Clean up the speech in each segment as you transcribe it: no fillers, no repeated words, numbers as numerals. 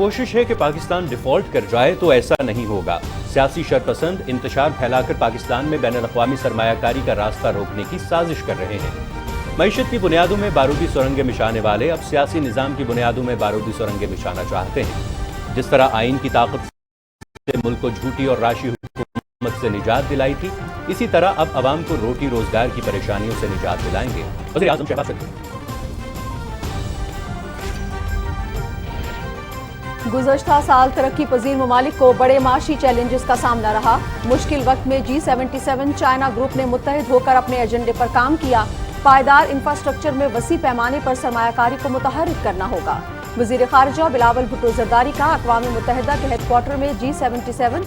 کوشش ہے کہ پاکستان ڈیفالٹ کر جائے تو ایسا نہیں ہوگا۔ سیاسی شرپسند انتشار پھیلا کر پاکستان میں بین الاقوامی سرمایہ کاری کا راستہ روکنے کی سازش کر رہے ہیں۔ معیشت کی بنیادوں میں بارودی سرنگیں بچھانے والے اب سیاسی نظام کی بنیادوں میں بارودی سرنگیں بچھانا چاہتے ہیں۔ جس طرح آئین کی طاقت سے ملک کو جھوٹی اور راشی حکومت سے نجات دلائی تھی، اسی طرح اب عوام کو روٹی روزگار کی پریشانیوں سے نجات دلائیں گے۔ وزیر اعظم شہباز شریف گزشتہ سال ترقی پذیر ممالک کو بڑے معاشی چیلنجز کا سامنا رہا۔ مشکل وقت میں G77 چائنا گروپ نے متحد ہو کر اپنے ایجنڈے پر کام کیا۔ پائیدار انفراسٹرکچر میں وسیع پیمانے پر سرمایہ کاری کو متحرک کرنا ہوگا۔ وزیر خارجہ بلاول بھٹو زرداری کا اقوام متحدہ کے ہیڈ کوارٹر میں G77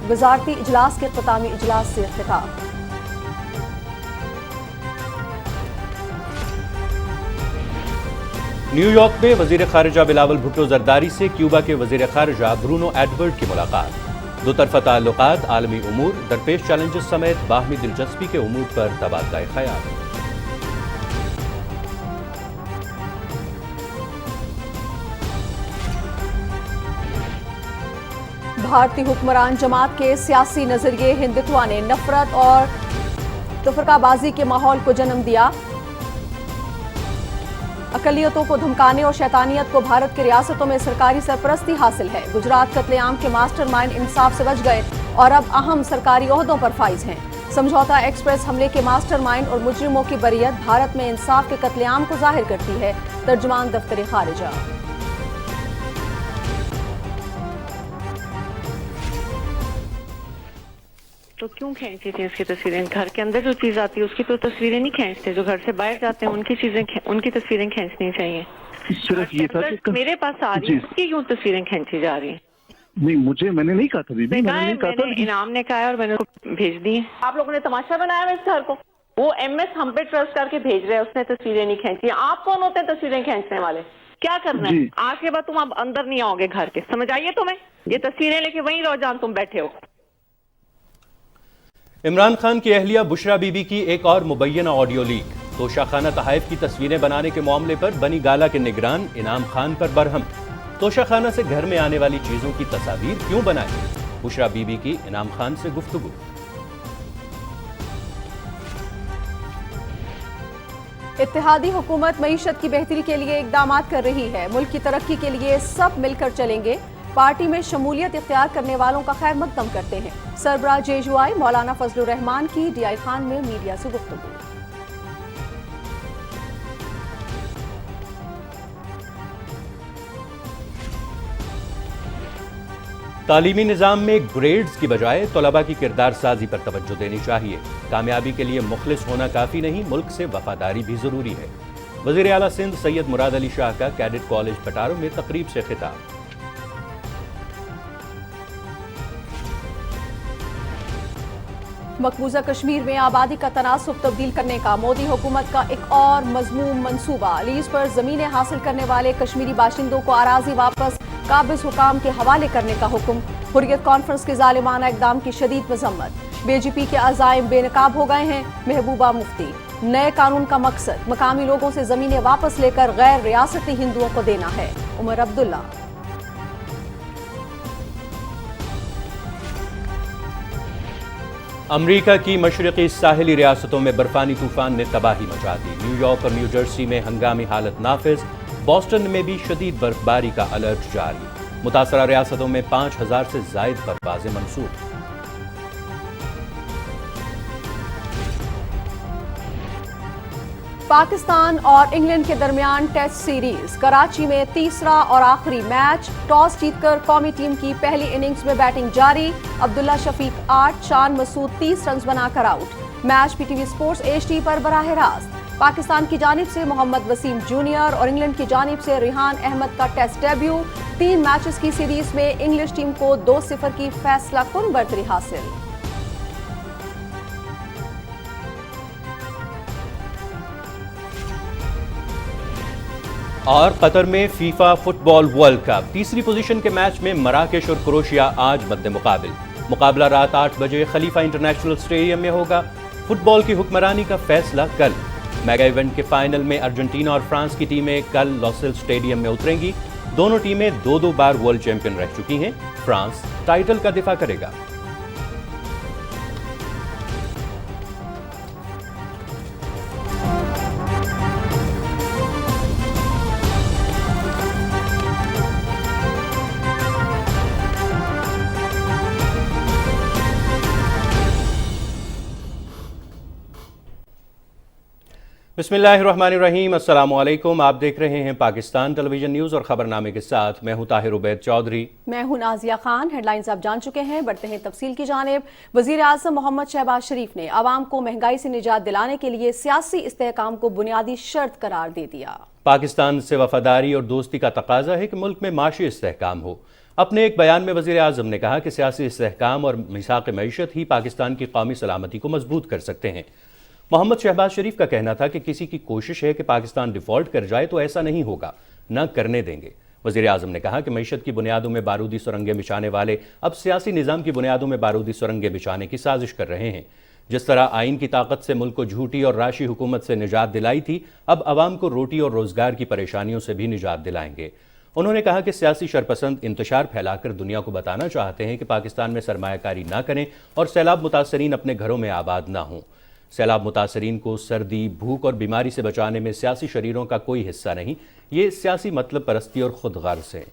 وزارتی اجلاس کے اختتامی اجلاس سے خطاب۔ نیو یارک میں وزیر خارجہ بلاول بھٹو زرداری سے کیوبا کے وزیر خارجہ برونو ایڈورڈ کی ملاقات۔ دو طرفہ تعلقات، عالمی امور، درپیش چیلنجز سمیت باہمی دلچسپی کے امور پر تبادلہ خیال۔ بھارتی حکمران جماعت کے سیاسی نظریے ہندوتوا نے نفرت اور تفرقہ بازی کے ماحول کو جنم دیا۔ اقلیتوں کو دھمکانے اور شیطانیت کو بھارت کی ریاستوں میں سرکاری سرپرستی حاصل ہے۔ گجرات قتل عام کے ماسٹر مائنڈ انصاف سے بچ گئے اور اب اہم سرکاری عہدوں پر فائز ہیں۔ سمجھوتا ایکسپریس حملے کے ماسٹر مائنڈ اور مجرموں کی بریت بھارت میں انصاف کے قتل عام کو ظاہر کرتی ہے۔ ترجمان دفتر خارجہ۔ تو کیوں کھینچی تھی اس کی تصویریں؟ گھر کے اندر جو چیز آتی ہے اس کی تو تصویریں نہیں کھینچتے، جو گھر سے باہر جاتے ہیں ان کی تصویریں کھینچنی چاہیے۔ صرف یہ تھا کہ میرے پاس آ رہی ہے اس کی کیوں تصویریں کھینچی جا رہی ہیں؟ نہیں، میں نے نہیں کہا تھا بیبی، میں نے نہیں کہا تھا۔ انعام نے کہا ہے اور میں نے بھیج دی ہیں۔ آپ لوگوں نے تماشا بنایا ہے اس گھر کو، وہ MS ہم پہ ٹرسٹ کر کے بھیج رہے ہیں، اس نے تصویریں نہیں کھینچی۔ آپ کون ہوتے ہیں تصویریں کھینچنے والے؟ کیا کرنا ہے؟ آج کے بعد تم اب اندر نہیں آؤ گے گھر کے، سمجھ آئیے تمہیں؟ یہ تصویریں لے کے وہیں رہو جہاں تم بیٹھے ہو۔ عمران خان کی اہلیہ بشرا بی بی کی ایک اور مبینہ آڈیو لیک۔ توشہ خانہ تحائف کی تصویریں بنانے کے معاملے پر بنی گالا کے نگران انعام خان پر برہم۔ توشہ خانہ سے گھر میں آنے والی چیزوں کی تصاویر کیوں بنائیں؟ بشرا بی بی کی انعام خان سے گفتگو۔ اتحادی حکومت معیشت کی بہتری کے لیے اقدامات کر رہی ہے۔ ملک کی ترقی کے لیے سب مل کر چلیں گے۔ پارٹی میں شمولیت اختیار کرنے والوں کا خیر مقدم کرتے ہیں۔ سربراہ JUI مولانا فضل الرحمان کی DI خان میں میڈیا سے گفتگو۔ تعلیمی نظام میں گریڈز کی بجائے طلباء کی کردار سازی پر توجہ دینی چاہیے۔ کامیابی کے لیے مخلص ہونا کافی نہیں، ملک سے وفاداری بھی ضروری ہے۔ وزیر اعلیٰ سندھ سید مراد علی شاہ کا کیڈٹ کالج پٹارو میں تقریب سے خطاب۔ مقبوضہ کشمیر میں آبادی کا تناسب تبدیل کرنے کا مودی حکومت کا ایک اور مذموم منصوبہ۔ لیز پر زمینیں حاصل کرنے والے کشمیری باشندوں کو اراضی واپس قابض حکام کے حوالے کرنے کا حکم۔ حریت کانفرنس کے ظالمانہ اقدام کی شدید مذمت۔ BJP کے عزائم بے نقاب ہو گئے ہیں، محبوبہ مفتی۔ نئے قانون کا مقصد مقامی لوگوں سے زمینیں واپس لے کر غیر ریاستی ہندوؤں کو دینا ہے۔ عمر عبداللہ۔ امریکہ کی مشرقی ساحلی ریاستوں میں برفانی طوفان نے تباہی مچا دی۔ نیو یارک اور نیو جرسی میں ہنگامی حالت نافذ۔ بوسٹن میں بھی شدید برفباری کا الرٹ جاری۔ متاثرہ ریاستوں میں 5000 سے زائد پروازیں منسوخ۔ پاکستان اور انگلینڈ کے درمیان ٹیسٹ سیریز کراچی میں تیسرا اور آخری میچ۔ ٹاس جیت کر قومی ٹیم کی پہلی اننگز میں بیٹنگ جاری۔ عبداللہ شفیق 8، شان مسعود 30 رنز بنا کر out. Match PTV sports HD پر براہ راست۔ پاکستان کی جانب سے محمد وسیم جونیئر اور انگلینڈ کی جانب سے ریحان احمد کا ٹیسٹ ڈیبیو۔ 3 میچز کی سیریز میں انگلش ٹیم کو 2-0 کی فیصلہ کن برتری حاصل۔ اور قطر میں فیفا فٹ بال ورلڈ کپ تیسری پوزیشن کے میچ میں مراکش اور کروشیا آج مد مقابل۔ مقابلہ رات 8 بجے خلیفہ انٹرنیشنل اسٹیڈیم میں ہوگا۔ فٹ بال کی حکمرانی کا فیصلہ کل۔ میگا ایونٹ کے فائنل میں ارجنٹینا اور فرانس کی ٹیمیں کل لوسیل اسٹیڈیم میں اتریں گی۔ दोनों टीमें दो बार वर्ल्ड चैंपियन रह चुकी हैं। फ्रांस टाइटल का दिफा करेगा। बिस्मिल्लाहिर्रहमानिर्रहीम, अस्सलाम वालेकुम। आप देख रहे हैं पाकिस्तान टेलीविजन न्यूज़ और खबरनामे के साथ मैं हूं ताहिर उबैद चौधरी। मैं हूं नाजिया खान। हेडलाइंस आप जान चुके हैं, बढ़ते हैं तफसील की जानिब। वज़ीर आज़म मोहम्मद शहबाज शरीफ ने आवाम को महंगाई से निजात दिलाने के लिए सियासी इस्तेहकाम को बुनियादी शर्त करार दे दिया। पाकिस्तान से वफादारी और दोस्ती का तकाजा है कि मुल्क में माशी इस्तेहकाम हो। अपने एक बयान में वज़ीर आज़म ने कहा कि सियासी इस्तेहकाम और मिसाक़ मईशत ही पाकिस्तान की कौमी सलामती को मजबूत कर सकते हैं। मोहम्मद शहबाज शरीफ का कहना था कि किसी की कोशिश है कि पाकिस्तान डिफ़ॉल्ट कर जाए तो ऐसा नहीं होगा, न करने देंगे। वज़ीर आज़म ने कहा कि मईशत की बुनियादों में बारूदी सुरंगें बिछाने वाले अब सियासी निज़ाम की बुनियादों में बारूदी सुरंगें बिछाने की साजिश कर रहे हैं। जिस तरह आइन की ताकत से मुल्क को झूठी और राशि हुकूमत से निजात दिलाई थी, अब अवाम को रोटी और रोज़गार की परेशानियों से भी निजात दिलाएंगे। उन्होंने कहा कि सियासी शरपसंद इंतशार फैलाकर दुनिया को बताना चाहते हैं कि पाकिस्तान में सरमायाकारी ना करें और सैलाब मुतासरीन अपने घरों में आबाद ना हों। सैलाब मुतासरीन को सर्दी, भूख और बीमारी से बचाने में सियासी शरीरों का कोई हिस्सा नहीं, ये सियासी मतलब परस्ती और खुद गर्ज है।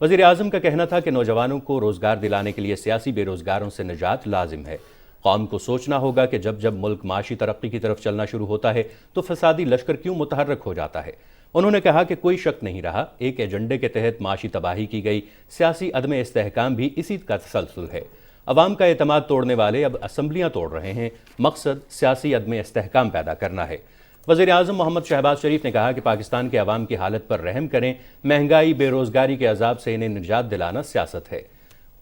वज़ीर आज़म का कहना था कि नौजवानों को रोज़गार दिलाने के लिए सियासी बेरोज़गारों से निजात लाजिम है। कौम को सोचना होगा कि जब जब मुल्क माशी तरक्की की तरफ चलना शुरू होता है तो फसादी लश्कर क्यों मुतहर्रक हो जाता है। उन्होंने कहा कि कोई शक नहीं रहा, एक एजेंडे के तहत माशी तबाही की गई, सियासी अदम इस्तेहकाम भी इसी का तसलसल है। अवाम का एतमाद तोड़ने वाले अब असम्बलियाँ तोड़ रहे हैं, मकसद सियासी अदम इस्तेहकाम पैदा करना है। वज़ीर आज़म मोहम्मद शहबाज शरीफ ने कहा कि पाकिस्तान के अवाम की हालत पर रहम करें, महंगाई बेरोज़गारी के अजाब से इन्हें निजात दिलाना सियासत है।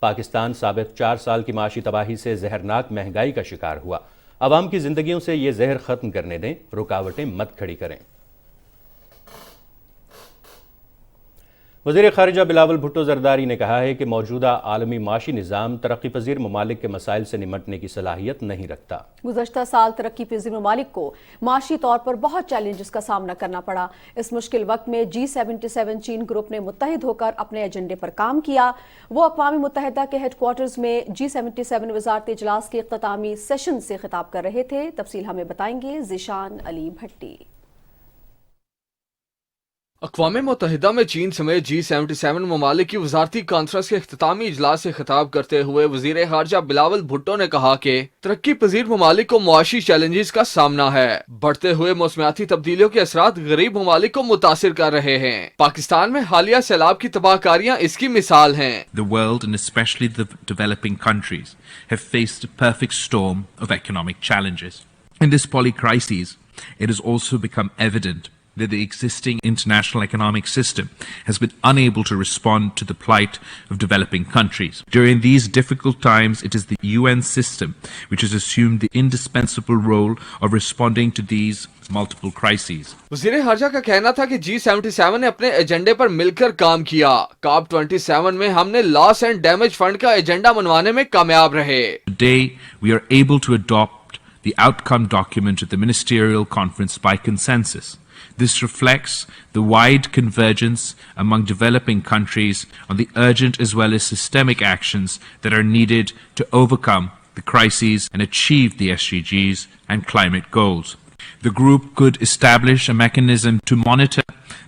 पाकिस्तान साबिक़ 4 साल की माशी तबाही से जहरनाक महंगाई का शिकार हुआ। अवाम की ज़िंदगियों से ये जहर ख़त्म करने दें, रुकावटें मत खड़ी करें। वज़ीर ख़ारिजा बिलावल भुट्टो ज़रदारी ने कहा है कि मौजूदा आलमी माशी निज़ाम तरक्की पज़ीर ममालिक के मसाइल से निमटने की सलाहियत नहीं रखता। गुज़श्ता साल तरक्की पज़ीर ममालिक को माशी तौर पर बहुत चैलेंजेस का सामना करना पड़ा। इस मुश्किल वक्त में G77 चीन ग्रुप ने मुत्तहिद होकर अपने एजेंडे पर काम किया। वो अक़वाम मुत्तहिदा के हेडक्वार्टर्स में G77 वज़ारती इजलास के इख्तितामी सेशन से खिताब कर रहे थे। तफसील हमें बताएंगे ज़िशान अली भट्टी। अक़वाम मुत्तहिदा में चीन समेत G77 ममालिक की वज़ारती कॉन्फ्रेंस के इख्तितामी इजलास से खिताब करते हुए वज़ीर ख़ारिजा बिलावल भुट्टो ने कहा कि तरक्की पज़ीर ममालिक को मुआशी चैलेंजेस का सामना है। बढ़ते हुए मौसमियाती तब्दीलियों के असरात गरीब ममालिक को मुतासिर कर रहे हैं। पाकिस्तान में हालिया सैलाब की तबाहकारियां इसकी मिसाल हैं। The world and especially the developing countries have faced a perfect storm of economic challenges. In this polycrisis, it has also become evident that the existing international economic system has been unable to respond to the plight of developing countries. During these difficult times, it is the UN system which has assumed the indispensable role of responding to these multiple crises. वज़ीर ख़ारिजा का कहना था कि G77 ने अपने एजेंडे पर मिलकर काम किया। COP27 में हमने लॉस एंड डैमेज फंड का एजेंडा मनवाने में कामयाब रहे। Today, we are able to adopt the outcome document at the ministerial conference by consensus. This reflects the wide convergence among developing countries on the urgent as well as systemic actions that are needed to overcome the crises and achieve the SDGs and climate goals. The group could establish a mechanism to monitor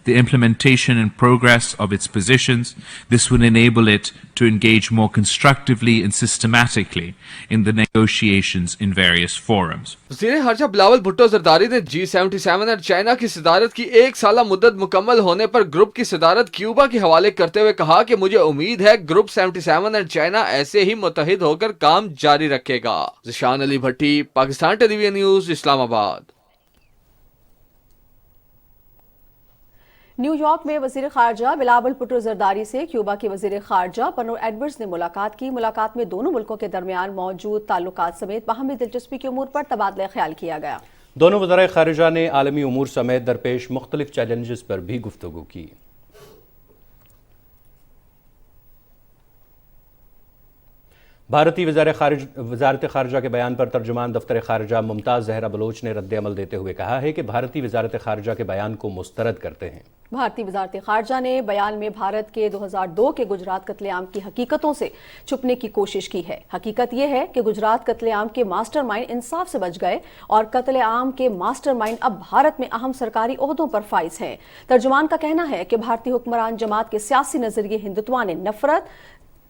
the implementation and progress of its positions. This would enable it to engage more constructively and systematically in the negotiations in various forums. वज़ीर ख़ारिजा बिलावल भुट्टो ज़रदारी ने G77 और China की सदारत की 1 साला मुद्दत मुकम्मल होने पर ग्रुप की सदारत क्यूबा के हवाले करते हुए कहा कि मुझे उम्मीद है ग्रुप 77 और चाइना ऐसे ही मुत्तहिद होकर काम जारी रखेगा। Zeeshan Ali Bhatti, Pakistan television news, Islamabad. New York में वज़ीर ख़ारिजा बिलावल भुट्टो ज़रदारी से क्यूबा के वज़ीर ख़ारिजा पनो एडवर्ड्स ने मुलाकात की। मुलाकात में दोनों मुल्कों के दरमियान मौजूद ताल्लुकात समेत बाहमी दिलचस्पी के उमूर पर तबादला ख्याल किया गया। दोनों वज़राए ख़ारिजा ने आलमी उमूर समेत दरपेश मुख्तलिफ चैलेंजेस पर भी गुफ्तगू की। भारतीय वजारत खारजा के बयान पर तर्जुमान दफ्तर खारजा मुमताज़ जहरा बलोच ने रद्द अमल देते हुए कहा है कि भारतीय वजारत खारजा के बयान को मुस्तरद करते हैं। भारतीय वजारत खारजा ने बयान में भारत के 2002 के गुजरात कत्लेआम की हकीकतों से छुपने की कोशिश की है। हकीकत यह है कि गुजरात कत्लेआम के मास्टरमाइंड इंसाफ से बच गए और कत्लेआम के मास्टरमाइंड अब भारत में अहम सरकारी ओहदों पर फाइज हैं। तर्जुमान का कहना है कि भारतीय हुक्मरान जमात के सियासी नजरिए हिंदुत्व ने नफरत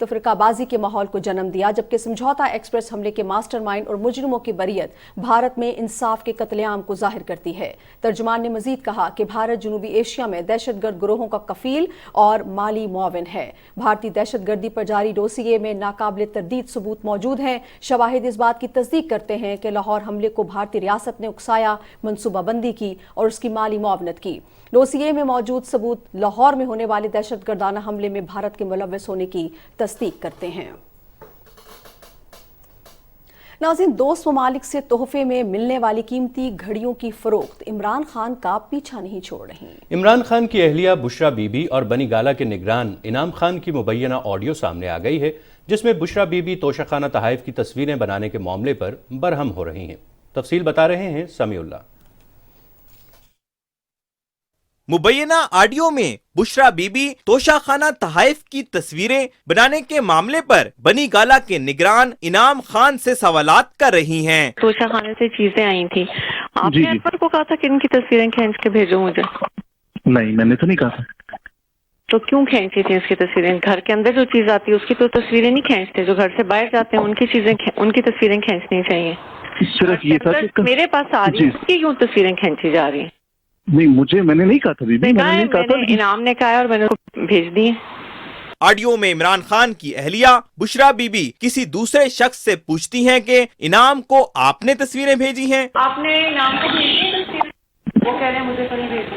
तफरकाबाजी के माहौल को जन्म दिया, जबकि समझौता एक्सप्रेस हमले के मास्टरमाइंड और मुजरिमों की बरीयत भारत में इंसाफ के कत्लेआम को जाहिर करती है। तर्जुमान ने मजीद कहा कि भारत जनूबी एशिया में दहशतगर्द गिरोहों का कफील और माली मुआविन है। भारतीय दहशतगर्दी पर जारी डोसिये में नाकाबिल तरदीद सबूत मौजूद हैं। शवाहिद इस बात की तस्दीक करते हैं कि लाहौर हमले को भारतीय रियासत ने उकसाया, मनसूबाबंदी की और उसकी माली मुआवनत की। डोसिये में मौजूद सबूत लाहौर में होने वाले दहशतगर्दाना हमले में भारत के मुलव्वस होने की तस्दीक करते हैं। नाज़रीन, दोस्त ममालिक से तोहफे में मिलने वाली कीमती घड़ियों की फरोख्त इमरान खान का पीछा नहीं छोड़ रही। इमरान खान की अहलिया बुशरा बीबी और बनी गाला के निगरान इनाम खान की मुबैना ऑडियो सामने आ गई है, जिसमें बुशरा बीबी तोशाखाना तहाइफ की तस्वीरें बनाने के मामले पर बरहम हो रही हैं। तफसील बता रहे हैं समीउल्लाह। मुबैना ऑडियो में बुशरा बीबी तोशाखाना तहाइफ की तस्वीरें बनाने के मामले पर बनी गाला के निगरान इनाम खान से सवालात कर रही हैं। तोशाखाने से चीजें आई थी, आपने अकबर को कहा था कि इनकी तस्वीरें खींच के भेजो मुझे? नहीं, मैंने तो नहीं कहा था। तो क्यों खींची थी इसकी तस्वीरें? घर के अंदर जो चीज आती है उसकी तो तस्वीरें नहीं खींचते, जो घर से बाहर जाते हैं उनकी तस्वीरें खींचनी चाहिए। सिर्फ ये था कि मेरे पास आ रही है, उसकी क्यों तस्वीरें खींची जा रही है? नहीं, मैंने नहीं कहा था बीबी, मैंने नहीं कहा था। इनाम ने कहा और मैंने उसको भेज दी। ऑडियो में इमरान खान की अहलिया बुशरा बीबी किसी दूसरे शख्स से पूछती हैं कि इनाम को आपने तस्वीरें भेजी हैं? आपने इनाम को भेजी तस्वीरें? वो कह रहे हैं मुझे तो नहीं भेजी।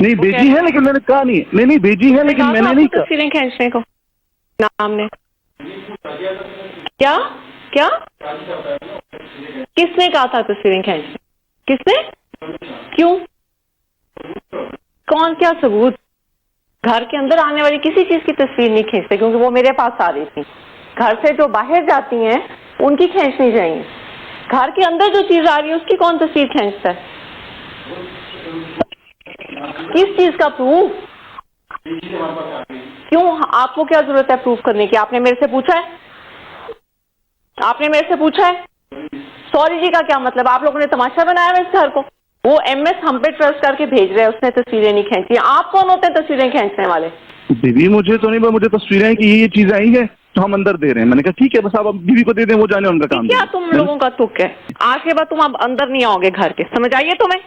नहीं भेजी है, लेकिन मैंने कहा नहीं भेजी है, लेकिन मैंने नहीं कहा तस्वीरें खींचने को। नाम ने क्या क्या किसने कहा था तस्वीरें खींचने? किसने? क्यों? कौन? क्या सबूत? घर के अंदर आने वाली किसी चीज की तस्वीर नहीं खींचते, क्योंकि वो मेरे पास आ रही थी। घर से जो बाहर जाती हैं उनकी खींचनी चाहिए। घर के अंदर जो चीज आ रही है उसकी कौन तस्वीर खींचता है? किस चीज का प्रूफ? क्यों? आपको क्या जरूरत है प्रूफ करने की? आपने मेरे से पूछा है? आपने मेरे से पूछा है? सॉरी जी का क्या मतलब? आप लोगों ने तमाशा बनाया है इस घर को। वो एमएस हम पे ट्रस्ट करके भेज रहे हैं, उसने तस्वीरें नहीं खींची। आप कौन होते हैं तस्वीरें खींचने वाले? बीबी मुझे तो नहीं, मुझे तस्वीरें कि ये चीजें आई है तो हम अंदर दे रहे हैं। मैंने कहा ठीक है, बस आप बीबी को दे दें, वो जाने उनका काम। क्या तुम लोगों का तुक है? आज के बाद तुम अब अंदर नहीं आओगे घर के, समझ आइए तुम्हें?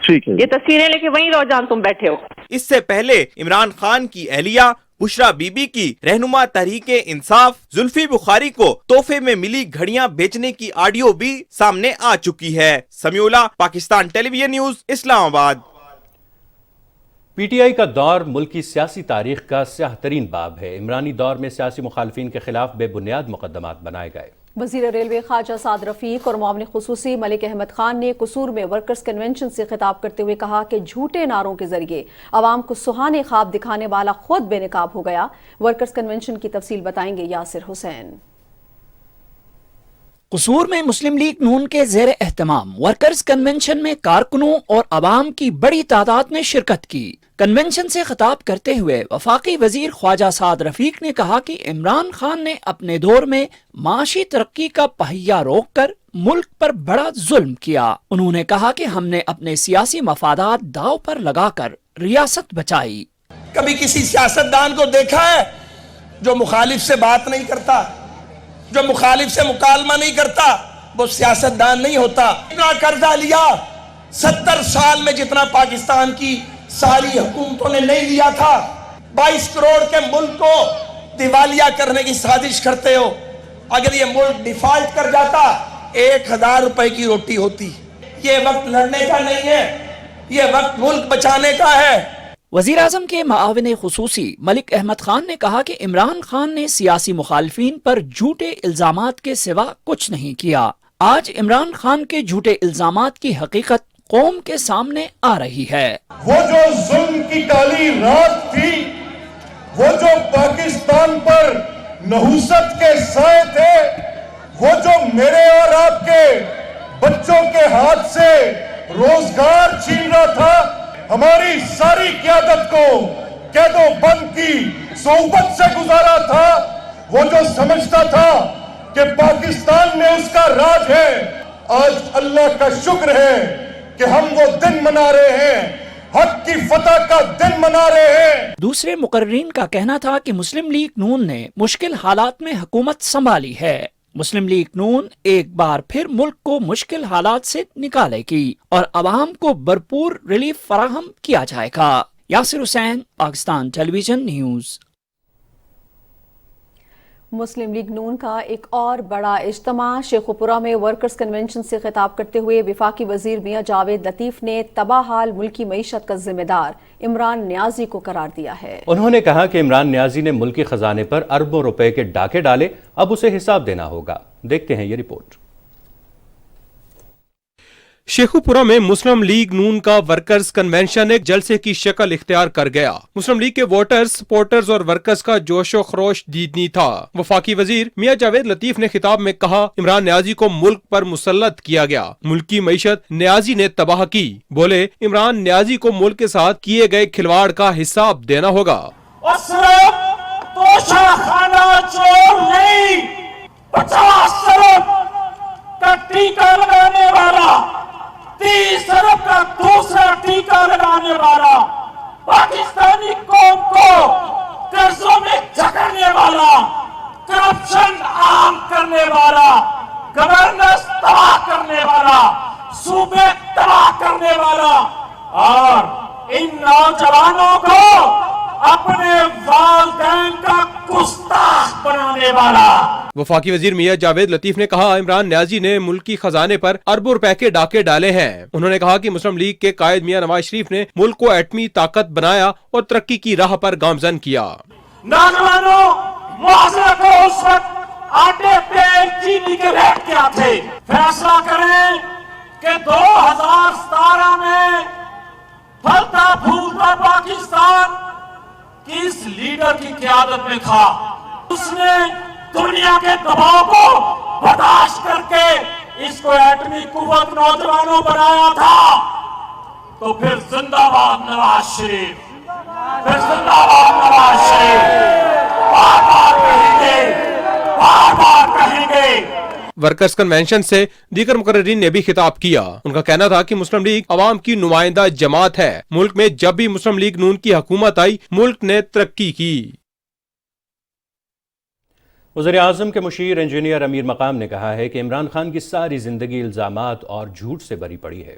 ठीक है, ये तस्वीरें लेके वहीं रहो जहां तुम बैठे हो। इससे पहले इमरान खान की अहलिया बुशरा बीबी की रहनुमा तहरीके इंसाफ जुल्फी बुखारी को तोहफे में मिली घड़ियां बेचने की ऑडियो भी सामने आ चुकी है। Samiullah, Pakistan television news, Islamabad. PTI का दौर मुल्क की सियासी तारीख का स्याह तरीन बाब है। इमरानी दौर में सियासी मुखालफिन के खिलाफ बेबुनियाद मुकदमात बनाए गए। वज़ीर रेलवे ख्वाजा साद रफीक और मुआविन खुसूसी मलिक अहमद खान ने कसूर में वर्कर्स कन्वेंशन से खिताब करते हुए कहा कि झूठे नारों के जरिए अवाम को सुहाने ख्वाब दिखाने वाला खुद बेनकाब हो गया। वर्कर्स कन्वेंशन की तफसील बताएंगे यासिर हुसैन। कसूर में मुस्लिम लीग नून के ज़ेर एहतमाम वर्कर्स कन्वेंशन में कारकुनों और अवाम की बड़ी तादाद ने शिरकत की। कन्वेंशन से खिताब करते हुए वफाकी वजीर ख्वाजा साद रफीक ने कहा कि इमरान खान ने अपने दौर में माशी तरक्की का पहिया रोक कर मुल्क पर बड़ा जुल्म किया। उन्होंने कहा कि हमने अपने सियासी मफादात दाव पर लगाकर रियासत बचाई। कभी किसी सियासतदान को देखा है जो मुखालिफ से बात नहीं करता, जो मुखालिफ से मुकालमा नहीं करता? वो सियासतदान नहीं होता। इतना कर्जा लिया 70 साल में जितना पाकिस्तान की सारी हुकूमतों ने नहीं लिया था। 22 करोड़ के मुल्क को दिवालिया करने की साजिश करते हो। अगर ये मुल्क डिफॉल्ट कर जाता 1000 रुपए की रोटी होती। ये वक्त लड़ने का नहीं है, ये वक्त मुल्क बचाने का है। वज़ीर आज़म के मुआविन खुसूसी मलिक अहमद खान ने कहा कि इमरान खान ने सियासी मुखालफिन पर झूठे इल्जामात के सिवा कुछ नहीं किया। आज इमरान खान के झूठे इल्जामात की हकीकत कौम के सामने आ रही है। वो जो जुल्म की काली रात थी, वो जो पाकिस्तान पर नहुसत के साए थे, वो जो मेरे और आपके बच्चों के हाथ से रोजगार छीन रहा था, हमारी सारी क़यादत को कैदो बंद की सोबत से गुजारा था, वो जो समझता था कि पाकिस्तान में उसका राज है, आज अल्लाह का शुक्र है कि हम वो दिन मना रहे हैं, हक की फतह का दिन मना रहे हैं। दूसरे मुकर्रीन का कहना था कि मुस्लिम लीग नून ने मुश्किल हालात में हुकूमत संभाली है। मुस्लिम लीग नून एक बार फिर मुल्क को मुश्किल हालात से निकालेगी और अवाम को भरपूर रिलीफ फराहम किया जाएगा। Yasir Hussain, Pakistan television news. मुस्लिम लीग नून का एक और बड़ा इज्तिमा शेखुपुरा में वर्कर्स कन्वेंशन से खिताब करते हुए वफाकी वजीर मियां जावेद लतीफ ने तबाहाल मुल्की मईशत का जिम्मेदार इमरान न्याजी को करार दिया है। उन्होंने कहा कि इमरान न्याजी ने मुल्की खजाने पर अरबों रुपए के डाके डाले, अब उसे हिसाब देना होगा। देखते हैं ये रिपोर्ट। शेखुपुरा में मुस्लिम लीग नून का वर्कर्स कन्वेंशन एक जलसे की शक्ल इख्तियार कर गया। मुस्लिम लीग के वोटर्स, सपोर्टर्स और वर्कर्स का जोशो खरोश दीदनी था। वफाकी वजीर मियां जावेद लतीफ ने खिताब में कहा, इमरान न्याजी को मुल्क पर मुसल्लत किया गया, मुल्क की मईशत न्याजी ने तबाह की। बोले, इमरान न्याजी को मुल्क के साथ किए गए खिलवाड़ का हिसाब देना होगा। और सिर्फ तोशाखाना चोर नहीं, 50 अरब का टीका लगाने वाला, 30 अरब का दूसरा टीका लगाने वाला, पाकिस्तानी कौम को कर्जों में जकड़ने वाला, करप्शन आम करने वाला, गवर्नेंस तबाह करने वाला, सूबे तबाह करने वाला और इन नौजवानों को अपने वालिदैन का गुस्ताख बनाने वाला। वफाकी वजीर मियां जावेद लतीफ ने कहा, इमरान न्याजी ने मुल्की खजाने पर अरबों रुपए के डाके डाले हैं। उन्होंने कहा कि मुस्लिम लीग के कायद मियां नवाज शरीफ ने मुल्क को एटमी ताकत बनाया और तरक्की की राह पर गामजन किया। नौजवानों, मुआवजा करो, उस वक्त आटे, तेल, चीनी के रेट क्या थे? फैसला करें कि 2017 में फलता फूलता पाकिस्तान किस लीडर की क़यादत में था? उसने दुनिया के दबाव को बर्दाश्त करके इसको एटमी कुव्वत नौजवानों बनाया था। तो फिर जिंदाबाद नवाज शरीफ, फिर जिंदाबाद नवाज शरीफ, बार बार कहेंगे, बार बार कहेंगे। वर्कर्स कन्वेंशन से दीगर मुकर्रीन ने भी खिताब किया। उनका कहना था कि मुस्लिम लीग अवाम की नुमाइंदा जमात है। मुल्क में जब भी मुस्लिम लीग नून की हुकूमत आई, मुल्क ने तरक्की की। वज़ीर आज़म के मुशीर इंजीनियर अमीर मकाम ने कहा है कि इमरान खान की सारी जिंदगी इल्जामात और झूठ से भरी पड़ी है।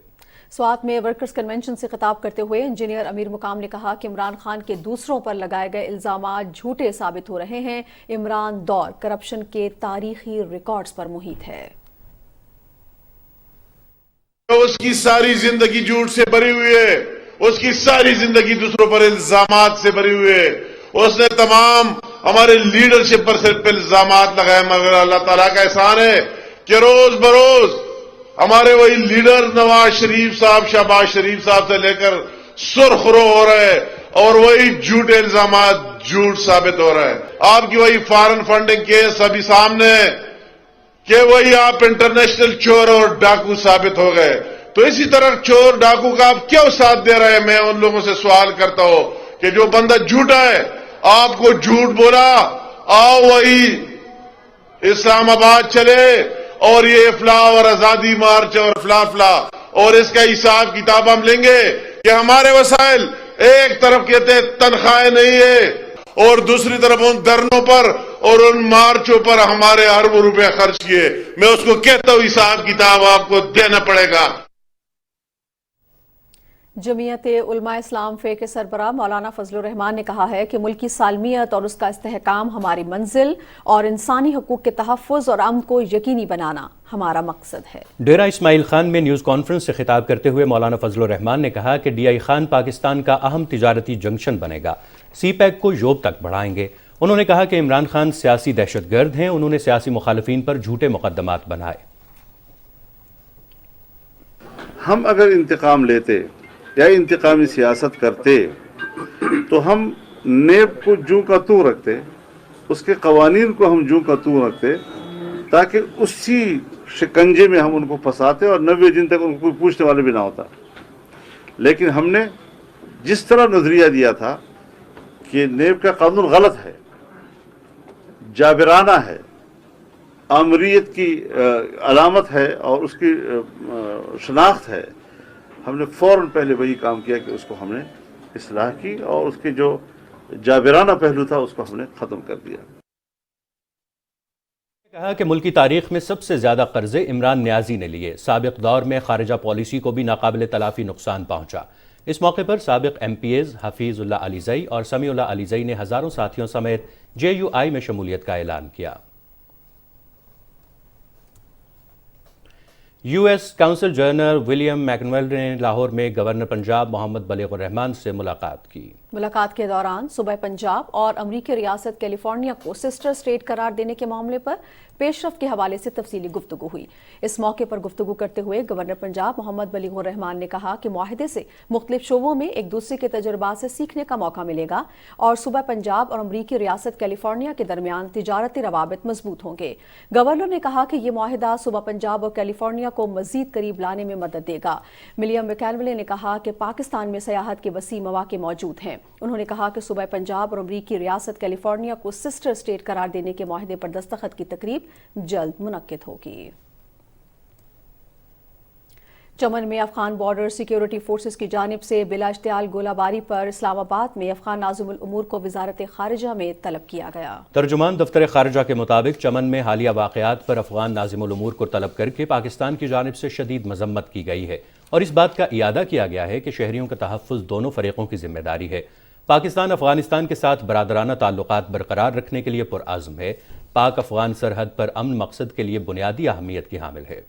स्वात में वर्कर्स कन्वेंशन से खिताब करते हुए इंजीनियर अमीर मुकाम ने कहा कि इमरान खान के दूसरों पर लगाए गए इल्जामात झूठे साबित हो रहे हैं। इमरान दौर करप्शन के तारीखी रिकॉर्ड्स पर मुहित है। उसकी सारी जिंदगी झूठ से भरी हुई है, उसकी सारी जिंदगी दूसरों पर इल्जामात से भरी हुई है। उसने तमाम हमारे लीडरशिप पर सिर्फ इल्जामात लगाए, मगर अल्लाह ताला का एहसान है कि रोज बरोज हमारे वही लीडर नवाज शरीफ साहब, शहबाज शरीफ साहब से लेकर सुर्खरो हो रहे और वही झूठे इल्जामात झूठ साबित हो रहा है। आपकी वही फॉरेन फंडिंग केस अभी सामने है कि वही आप इंटरनेशनल चोर और डाकू साबित हो गए। तो इसी तरह चोर डाकू का आप क्यों साथ दे रहे हैं? मैं उन लोगों से सवाल करता हूं कि जो बंदा झूठा है, आपको झूठ बोला, आओ वही इस्लामाबाद चले और ये इफ्ला और आजादी मार्च और फला और इसका हिसाब किताब हम लेंगे कि हमारे वसाइल एक तरफ कहते तनख्वाहें नहीं है और दूसरी तरफ उन धरनों पर और उन मार्चों पर हमारे अरबों रुपए खर्च किए। मैं उसको कहता हूं हिसाब किताब आपको देना पड़ेगा। जमीयत उलमा इस्लाम फे के सरबराह मौलाना फजलुर रहमान ने कहा है कि मुल्की सालमियत और उसका इस्तेहकाम हमारी मंजिल और इंसानी हकूक के तहफ़्फ़ुज़ और अमन को यकीनी बनाना हमारा मकसद है। डेरा इस्माइल खान में न्यूज़ कॉन्फ्रेंस से खिताब करते हुए मौलाना फजलुर रहमान ने कहा कि DI खान पाकिस्तान का अहम तिजारती जंक्शन बनेगा, CPEC को योब तक बढ़ाएंगे। उन्होंने कहा कि इमरान खान सियासी दहशतगर्द हैं, उन्होंने सियासी मुखालिफिन पर झूठे मुकदमात बनाए। हम अगर इंतकाम लेते या इंतकामी सियासत करते तो हम नेब को जू का तू रखते اس کے قوانین کو ہم جوں کا توں رکھتے تاکہ اسی شکنجے میں ہم ان کو پھنساتے اور 90 دن تک ان کو کوئی پوچھنے والے بھی نہ ہوتا. لیکن ہم نے جس طرح نظریہ دیا تھا کہ نیب کا قانون غلط ہے، جابرانہ ہے، آمریت کی علامت ہے اور اس کی شناخت ہے، ہم نے فوراً پہلے وہی کام کیا کہ اس کو ہم نے اصلاح کی اور اس کے جو جابرانہ پہلو تھا اس کو ہم نے ختم کر دیا. کہا کہ ملکی تاریخ میں سب سے زیادہ قرضے عمران نیازی نے لیے. سابق دور میں خارجہ پالیسی کو بھی ناقابل تلافی نقصان پہنچا. اس موقع پر سابق ایم پی ایز حفیظ اللہ علیزئی اور سمیع اللہ علیزئی نے ہزاروں ساتھیوں سمیت JUI میں شمولیت کا اعلان کیا. US کونسل جنرل ولیم میکنویل نے لاہور میں گورنر پنجاب محمد بلیغ الرحمان سے ملاقات کی. ملاقات کے دوران صوبہ پنجاب اور امریکی ریاست کیلیفورنیا کو سسٹر اسٹیٹ قرار دینے کے معاملے پر پیش رفت کے حوالے سے تفصیلی گفتگو ہوئی. اس موقع پر گفتگو کرتے ہوئے گورنر پنجاب محمد بلیغ الرحمان نے کہا کہ معاہدے سے مختلف شعبوں میں ایک دوسرے کے تجربات سے سیکھنے کا موقع ملے گا اور صوبہ پنجاب اور امریکی ریاست کیلیفورنیا کے درمیان تجارتی روابط مضبوط ہوں گے. گورنر نے کہا کہ یہ معاہدہ صوبہ پنجاب اور کیلیفورنیا کو مزید قریب لانے میں مدد دے گا. ولیم میکنویل نے کہا کہ پاکستان میں سیاحت کے وسیع مواقع موجود ہیں. انہوں نے کہا کہ صوبہ پنجاب اور امریکی ریاست کیلیفورنیا کو سسٹر اسٹیٹ قرار دینے کے معاہدے پر دستخط کی تقریب جلد منعقد ہوگی. چمن میں افغان بارڈر سیکیورٹی فورسز کی جانب سے بلا اشتعال گولہ باری پر اسلام آباد میں افغان ناظم الامور کو وزارت خارجہ میں طلب کیا گیا. ترجمان دفتر خارجہ کے مطابق چمن میں حالیہ واقعات پر افغان ناظم الامور کو طلب کر کے پاکستان کی جانب سے شدید مذمت کی گئی ہے اور اس بات کا اعادہ کیا گیا ہے کہ شہریوں کا تحفظ دونوں فریقوں کی ذمہ داری ہے. پاکستان افغانستان کے ساتھ برادرانہ تعلقات برقرار رکھنے کے لیے پرعزم ہے. پاک افغان سرحد پر امن مقصد کے لیے بنیادی اہمیت کی حامل ہے.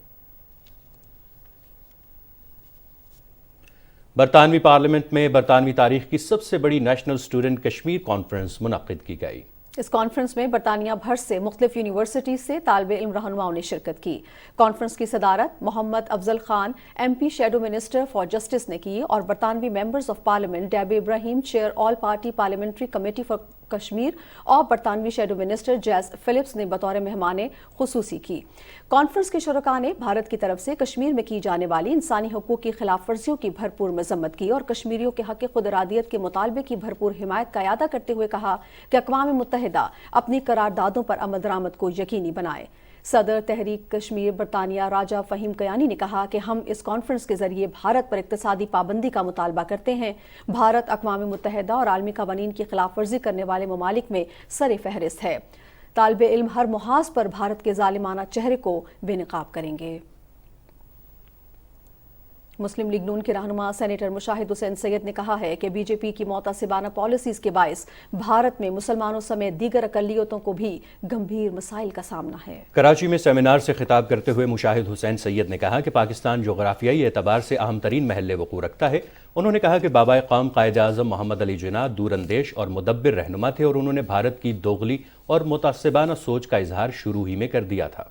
برطانوی پارلیمنٹ میں برطانوی تاریخ کی سب سے بڑی نیشنل اسٹوڈنٹ کشمیر کانفرنس منعقد کی گئی. اس کانفرنس میں برطانیہ بھر سے مختلف یونیورسٹی سے طالب علم رہنماؤں نے شرکت کی. کانفرنس کی صدارت Muhammad Afzal Khan MP shadow minister for justice نے کی اور برطانوی members of parliament Debbie Abrahams chair all party parliamentary committee for Kashmir اور برطانوی شیڈو منسٹر جیس فلپس نے بطور مہمان خصوصی کی. کانفرنس کے شرکاء نے بھارت کی طرف سے کشمیر میں کی جانے والی انسانی حقوق کی خلاف ورزیوں کی بھرپور مذمت کی اور کشمیریوں کے حق خود ارادیت کے مطالبے کی بھرپور حمایت کا اعادہ کرتے ہوئے کہا کہ اقوام متحدہ اپنی قراردادوں پر عمل درآمد کو یقینی بنائے. صدر تحریک کشمیر برطانیہ راجہ فہیم کیانی نے کہا کہ ہم اس کانفرنس کے ذریعے بھارت پر اقتصادی پابندی کا مطالبہ کرتے ہیں. بھارت اقوام متحدہ اور عالمی قوانین کی خلاف ورزی کرنے والے ممالک میں سر فہرست ہے. طالب علم ہر محاذ پر بھارت کے ظالمانہ چہرے کو بے نقاب کریں گے. مسلم لیگ نون کے رہنما سینیٹر مشاہد حسین سید نے کہا ہے کہ BJP کی معتصبانہ پالیسیز کے باعث بھارت میں مسلمانوں سمیت دیگر اقلیتوں کو بھی گمبھیر مسائل کا سامنا ہے. کراچی میں سیمینار سے خطاب کرتے ہوئے مشاہد حسین سید نے کہا کہ پاکستان جغرافیائی اعتبار سے اہم ترین محل وقوع رکھتا ہے. انہوں نے کہا کہ بابائے قوم قائد اعظم محمد علی جناح دور اندیش اور مدبر رہنما تھے اور انہوں نے بھارت کی دوغلی اور متعصبانہ سوچ کا اظہار شروع ہی میں کر دیا تھا.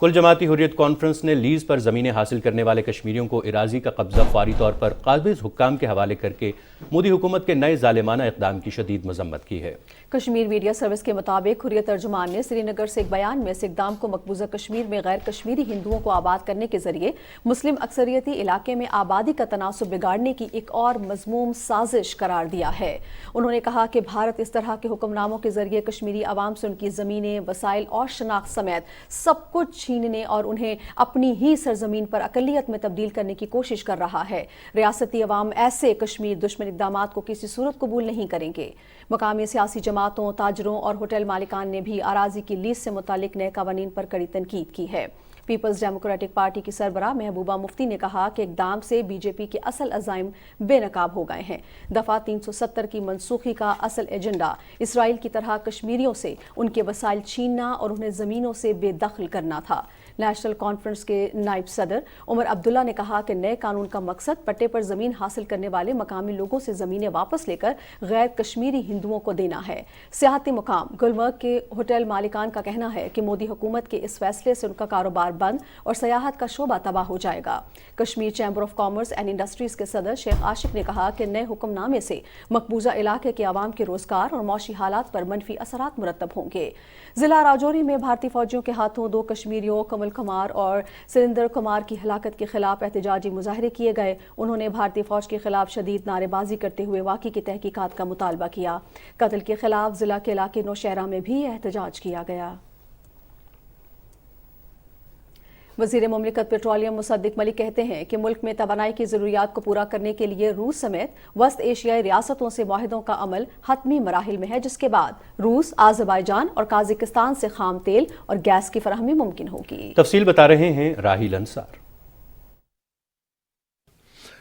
کل جماعتی حریت کانفرنس نے لیز پر زمینیں حاصل کرنے والے کشمیریوں کو اراضی کا قبضہ فوری طور پر قابض حکام کے حوالے کر کے مودی حکومت کے نئے ظالمانہ اقدام کی شدید مذمت کی ہے. کشمیر میڈیا سروس کے مطابق حریت ترجمان نے سری نگر سے ایک بیان میں اس اقدام کو مقبوضہ کشمیر میں غیر کشمیری ہندوؤں کو آباد کرنے کے ذریعے مسلم اکثریتی علاقے میں آبادی کا تناسب بگاڑنے کی ایک اور مذموم سازش قرار دیا ہے. انہوں نے کہا کہ بھارت اس طرح کے حکم ناموں کے ذریعے کشمیری عوام سے ان کی زمینیں، وسائل اور شناخت سمیت سب کچھ چھیننے اور انہیں اپنی ہی سرزمین پر اقلیت میں تبدیل کرنے کی کوشش کر رہا ہے. ریاستی عوام ایسے کشمیر دشمن اقدامات کو کسی صورت قبول نہیں کریں گے. مقامی سیاسی جماعتوں، تاجروں اور ہوٹل مالکان نے بھی اراضی کی لیز سے متعلق نئے قوانین پر کڑی تنقید کی ہے. پیپلز ڈیموکریٹک پارٹی کی سربراہ محبوبہ مفتی نے کہا کہ اقدام سے BJP کے اصل عزائم بے نقاب ہو گئے ہیں. دفعہ 370 کی منسوخی کا اصل ایجنڈا اسرائیل کی طرح کشمیریوں سے ان کے وسائل چھیننا اور انہیں زمینوں سے بے دخل کرنا تھا. नेशनल कॉन्फ्रेंस के नायब सदर उमर अब्दुल्ला ने कहा कि नए कानून का मकसद पट्टे पर ज़मीन हासिल करने वाले मकामी लोगों से ज़मीनें वापस लेकर गैर कश्मीरी हिंदुओं को देना है। सियाहती मुकाम गुलमर्ग के होटल मालिकान का कहना है कि मोदी हुकूमत के इस फैसले से उनका कारोबार बंद और सयाहत का शोबा तबाह हो जाएगा। Kashmir chamber of commerce and industries के सदर शेख आशिक ने कहा कि नए हुक्मनामे से मकबूजा इलाके के आवाम के रोजगार और मौशी हालात पर मनफी असरात मुरतब होंगे। जिला राजौरी में भारतीय फौजियों के हाथों 2 कश्मीरियों कमल कुमार और सुरिंदर कुमार की हलाकत के खिलाफ एहतजाजी मुजाहरे किए गए। उन्होंने भारतीय फौज के खिलाफ शदीद नारेबाजी करते हुए वाक़ई की तहकीकात का मुतालबा किया। कत्ल के खिलाफ जिला के इलाके नौशहरा में भी एहतजाज किया गया। वज़ीर मुमलिकत पेट्रोलियम मुसद्दिक मलिक कहते हैं कि मुल्क में तवानाई की ज़रूरियात को पूरा करने के लिए रूस समेत वस्त एशियाई रियासतों से मुआहदों का अमल हतमी मराहिल में है, जिसके बाद रूस, आज़रबाईजान और काज़ाकिस्तान से खाम तेल और गैस की फराहमी मुमकिन होगी। तफसील बता रहे हैं राहिल अंसार।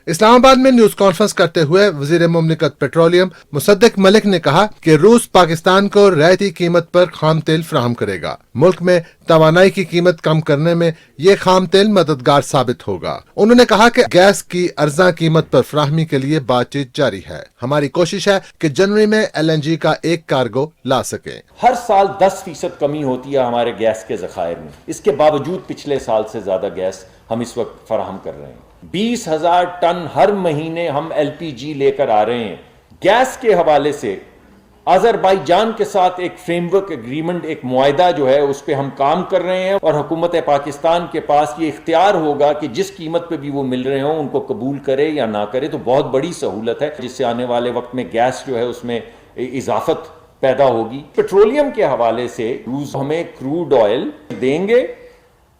इस्लामाबाद में न्यूज कॉन्फ्रेंस करते हुए वजीर मुमलिकत पेट्रोलियम मुसद्दिक मलिक ने कहा कि रूस पाकिस्तान को रियायती कीमत पर खाम तेल फराहम करेगा। मुल्क में तवानाई की कीमत कम करने में ये खाम तेल मददगार साबित होगा। उन्होंने कहा कि गैस की अर्जा कीमत पर फराहमी के लिए बातचीत जारी है। हमारी कोशिश है कि जनवरी में LNG का एक कार्गो ला सके। हर साल 10% कमी होती है हमारे गैस के ज़खायर में। इसके बावजूद पिछले साल से ज्यादा गैस हम इस वक्त फराहम कर रहे हैं। 20,000 टन हर महीने हम LPG लेकर आ रहे हैं। गैस के हवाले से अजरबैजान के साथ एक फ्रेमवर्क एग्रीमेंट, एक मुआहदा जो है उस पर हम काम कर रहे हैं और हुकूमत पाकिस्तान के पास ये इख्तियार होगा कि जिस कीमत पे भी वो मिल रहे हों उनको कबूल करे या ना करे। तो बहुत बड़ी सहूलत है जिससे आने वाले वक्त में गैस जो है उसमें इजाफत पैदा होगी। पेट्रोलियम के हवाले से रूस हमें क्रूड ऑयल देंगे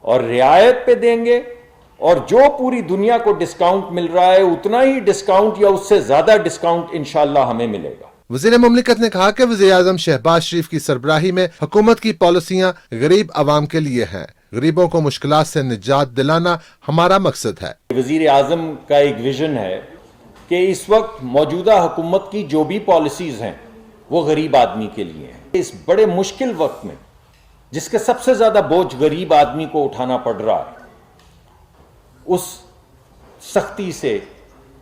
और रियायत पे देंगे और जो पूरी दुनिया को डिस्काउंट मिल रहा है उतना ही डिस्काउंट या उससे ज्यादा डिस्काउंट इंशाल्लाह हमें मिलेगा। वज़ीर मुमलिकत ने कहा कि वज़ीर आज़म शहबाज शरीफ की सरबराही में हुकूमत की पॉलिसियां गरीब आवाम के लिए हैं। गरीबों को मुश्किलात से निजात दिलाना हमारा मकसद है। वज़ीर आज़म का एक विजन है कि इस वक्त मौजूदा हुकूमत की जो भी पॉलिसीज हैं वो गरीब आदमी के लिए हैं। इस बड़े मुश्किल वक्त में जिसके सबसे ज्यादा बोझ गरीब आदमी को उठाना पड़ रहा है, उस सख्ती से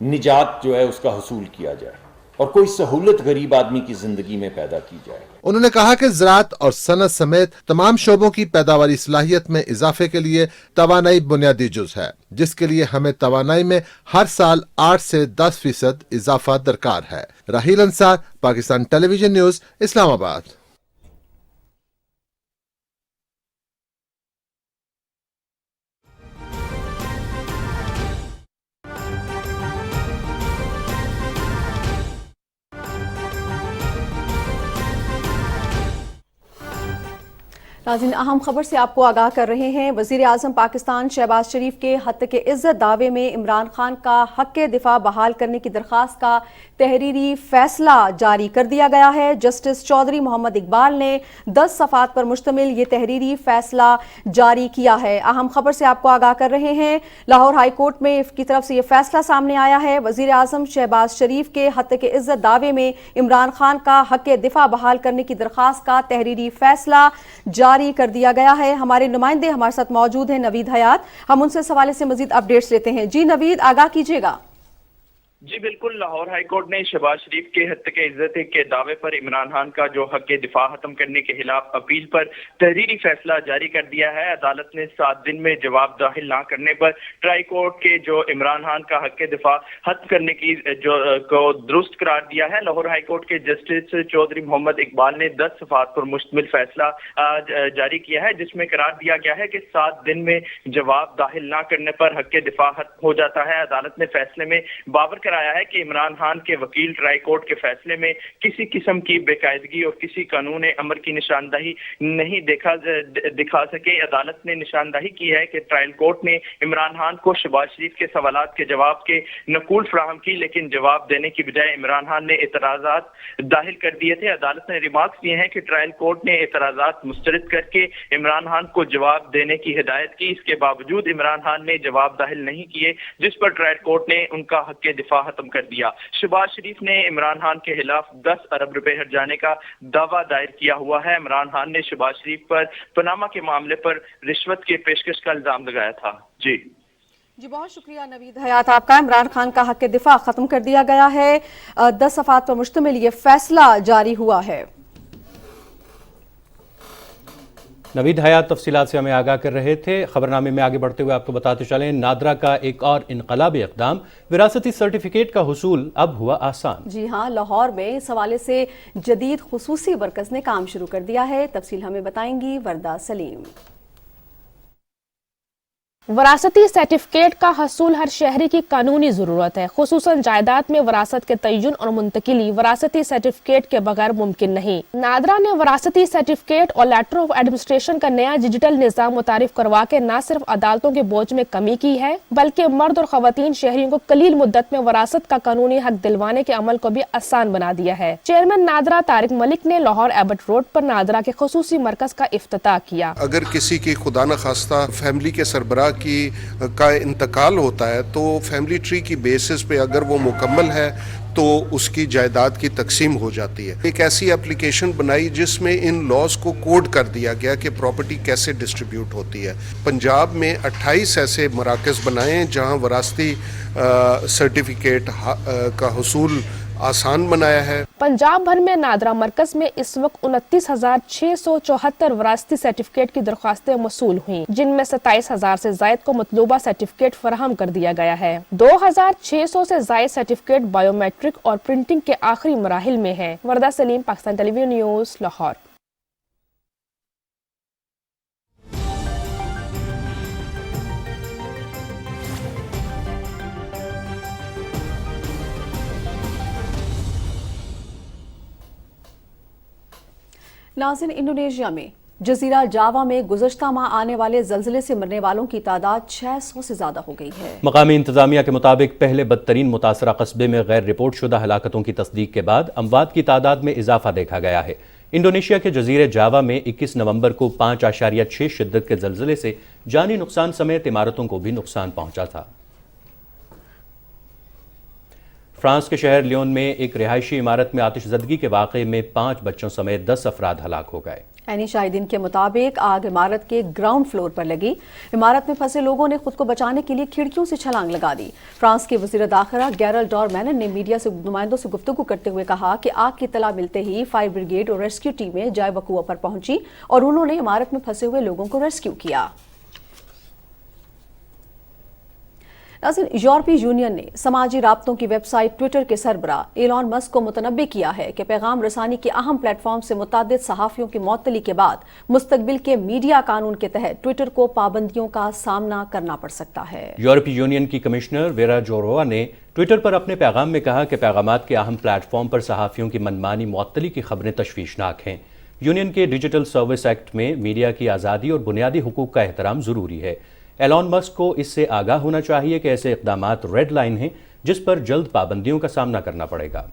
निजात जो है उसका हसूल किया जाए और कोई सहूलत गरीब आदमी की जिंदगी में पैदा की जाए। उन्होंने कहा कि ज़राअत और सनत समेत तमाम शोबों की पैदावारी सलाहियत में इजाफे के लिए तवानाई बुनियादी जुज है, जिसके लिए हमें तवानाई में हर साल 8 से 10% इजाफा दरकार है। Rahil Ansar, Pakistan television news, Islamabad. नाज़रीन, अहम खबर से आपको आगाह कर रहे हैं। वज़ीर आज़म पाकिस्तान शहबाज शरीफ के हत्या के इज़्ज़त दावे में इमरान खान का हक़ दिफा बहाल करने की दरख्वास्त का तहरीरी फैसला जारी कर दिया गया है। जस्टिस चौधरी मोहम्मद इकबाल ने 10 सफ़ात पर मुश्तमिल ये तहरीरी फैसला जारी किया है। अहम खबर से आपको आगाह कर रहे हैं। लाहौर हाई कोर्ट में की तरफ से ये फैसला सामने आया है। वज़ीर आज़म शहबाज शरीफ के हत्या के इज़्ज़त दावे में इमरान खान का हक़ दिफा बहाल करने की दरख्वास्त का तहरीरी फैसला जारी कर दिया गया है। हमारे नुमाइंदे हमारे साथ मौजूद हैं, नवीद हयात। हम उनसे इस हवाले से मजीद अपडेट्स लेते हैं। जी नवीद, आगाह कीजिएगा। जी बिल्कुल, लाहौर हाई कोर्ट ने शहबाज शरीफ के हत्या के इज्जत के दावे पर इमरान खान का जो हक दिफा खत्म करने के खिलाफ अपील पर तहरीरी फैसला जारी कर दिया है। अदालत ने 7 दिन में जवाब दाखिल ना करने पर ट्राई कोर्ट के जो इमरान खान का हक दिफा खत्म करने की जो को दुरुस्त करार दिया है। लाहौर हाई कोर्ट के जस्टिस चौधरी मोहम्मद इकबाल ने 10 सफ़ात पर मुश्तमिल फैसला जारी किया है, जिसमें करार दिया गया है कि 7 दिन में जवाब दाखिल ना करने पर हक दिफा खत्म हो जाता है। अदालत ने फैसले में बावर कराया है कि इमरान खान के वकील ट्राई कोर्ट के फैसले में किसी किस्म की बेकायदगी और किसी कानून अमर की निशानदही नहीं दिखा सके। अदालत ने निशानदही की है कि ट्रायल कोर्ट ने इमरान खान को शहबाज शरीफ के सवालात के जवाब के नकूल फराहम की, लेकिन जवाब देने की बजाय इमरान खान ने एतराज़ात दाखिल कर दिए थे। अदालत ने रिमार्क्स दिए हैं कि ट्रायल कोर्ट ने एतराज़ात मुस्तरद करके इमरान खान को जवाब देने की हिदायत की। इसके बावजूद इमरान खान ने जवाब दाखिल नहीं किए, जिस पर ट्रायल कोर्ट ने उनका हक दिफा دفاع ختم کر دیا۔ شہباز شریف نے عمران خان کے خلاف 10 ارب روپے ہرجانے کا دعویٰ دائر کیا ہوا ہے۔ عمران خان نے شہباز شریف پر پاناما کے معاملے پر رشوت کے پیشکش کا الزام لگایا تھا۔ جی بہت شکریہ نوید حیات آپ کا۔ عمران خان کا حق دفاع ختم کر دیا گیا ہے، 10 صفحات پر مشتمل یہ فیصلہ جاری ہوا ہے۔ نوید حیات تفصیلات سے ہمیں آگاہ کر رہے تھے۔ خبرنامے میں آگے بڑھتے ہوئے آپ کو بتاتے چلیں، نادرا کا ایک اور انقلابی اقدام، وراثتی سرٹیفکیٹ کا حصول اب ہوا آسان۔ جی ہاں، لاہور میں اس حوالے سے جدید خصوصی مرکز نے کام شروع کر دیا ہے، تفصیل ہمیں بتائیں گی وردہ سلیم۔ وراثتی سرٹیفکیٹ کا حصول ہر شہری کی قانونی ضرورت ہے، خصوصاً جائیداد میں وراثت کے تعین اور منتقلی وراثتی سرٹیفکیٹ کے بغیر ممکن نہیں۔ نادرا نے وراثتی سرٹیفکیٹ اور لیٹر آف ایڈمنسٹریشن کا نیا ڈیجیٹل نظام متعارف کروا کے نہ صرف عدالتوں کے بوجھ میں کمی کی ہے، بلکہ مرد اور خواتین شہریوں کو قلیل مدت میں وراثت کا قانونی حق دلوانے کے عمل کو بھی آسان بنا دیا ہے۔ چیئرمین نادرا طارق ملک نے لاہور ایبٹ روڈ پر نادرا کے خصوصی مرکز کا افتتاح کیا۔ اگر کسی کی خدا نخواستہ فیملی کے سربراہ کا انتقال ہوتا ہے تو فیملی ٹری کی بیسس پہ اگر وہ مکمل ہے تو اس کی جائیداد کی تقسیم ہو جاتی ہے۔ ایک ایسی اپلیکیشن بنائی جس میں ان لاز کو کوڈ کر دیا گیا کہ پراپرٹی کیسے ڈسٹریبیوٹ ہوتی ہے۔ پنجاب میں 28 ایسے مراکز بنائے ہیں جہاں وراثتی سرٹیفکیٹ کا حصول آسان بنایا ہے۔ پنجاب بھر میں نادرا مرکز میں اس وقت 29,674 وراثتی سرٹیفکیٹ کی درخواستیں موصول ہوئیں، جن میں 27,000 سے زائد کو مطلوبہ سرٹیفکیٹ فراہم کر دیا گیا ہے۔ 2,600 سے زائد سرٹیفکیٹ بائیو میٹرک اور پرنٹنگ کے آخری مراحل میں ہیں۔ وردہ سلیم، پاکستان ٹیلی ویژن نیوز، لاہور۔ ناظرین، انڈونیشیا میں جزیرہ جاوا میں گزشتہ ماہ آنے والے زلزلے سے مرنے والوں کی تعداد 600 سے زیادہ ہو گئی ہے۔ مقامی انتظامیہ کے مطابق پہلے بدترین متاثرہ قصبے میں غیر رپورٹ شدہ ہلاکتوں کی تصدیق کے بعد اموات کی تعداد میں اضافہ دیکھا گیا ہے۔ انڈونیشیا کے جزیرے جاوا میں 21 نومبر کو 5.6 شدت کے زلزلے سے جانی نقصان سمیت عمارتوں کو بھی نقصان پہنچا تھا۔ فرانس کے شہر لیون میں ایک رہائشی عمارت میں آتش زدگی کے واقعے میں 5 بچوں سمیت 10 افراد ہلاک ہو گئے۔ عینی شاہدین کے مطابق آگ عمارت کے گراؤنڈ فلور پر لگی۔ عمارت میں پھنسے لوگوں نے خود کو بچانے کے لیے کھڑکیوں سے چھلانگ لگا دی۔ فرانس کے وزیر داخلہ گیرل ڈارمینن نے میڈیا سے نمائندوں سے گفتگو کرتے ہوئے کہا کہ آگ کی اطلاع ملتے ہی فائر بریگیڈ اور ریسکیو ٹیمیں جائے وقوع پر پہنچی اور انہوں نے عمارت میں پھنسے ہوئے لوگوں کو ریسکیو کیا۔ ناظرین، یورپی یونین نے سماجی رابطوں کی ویب سائٹ ٹویٹر کے سربراہ ایلان مسک کو متنبع کیا ہے کہ پیغام رسانی کے اہم پلیٹ فارم سے متعدد صحافیوں کی معطلی کے بعد مستقبل کے میڈیا قانون کے تحت ٹویٹر کو پابندیوں کا سامنا کرنا پڑ سکتا ہے۔ یورپی یونین کی کمشنر ویرا جوروا نے ٹویٹر پر اپنے پیغام میں کہا کہ پیغامات کے اہم پلیٹ فارم پر صحافیوں کی منمانی معطلی کی خبریں تشویشناک ہیں۔ یونین کے ڈیجیٹل سروس ایکٹ میں میڈیا کی آزادی اور بنیادی حقوق کا احترام ضروری ہے۔ ایلان مسک کو اس سے آگاہ ہونا چاہیے کہ ایسے اقدامات ریڈ لائن ہیں جس پر جلد پابندیوں کا سامنا کرنا پڑے گا۔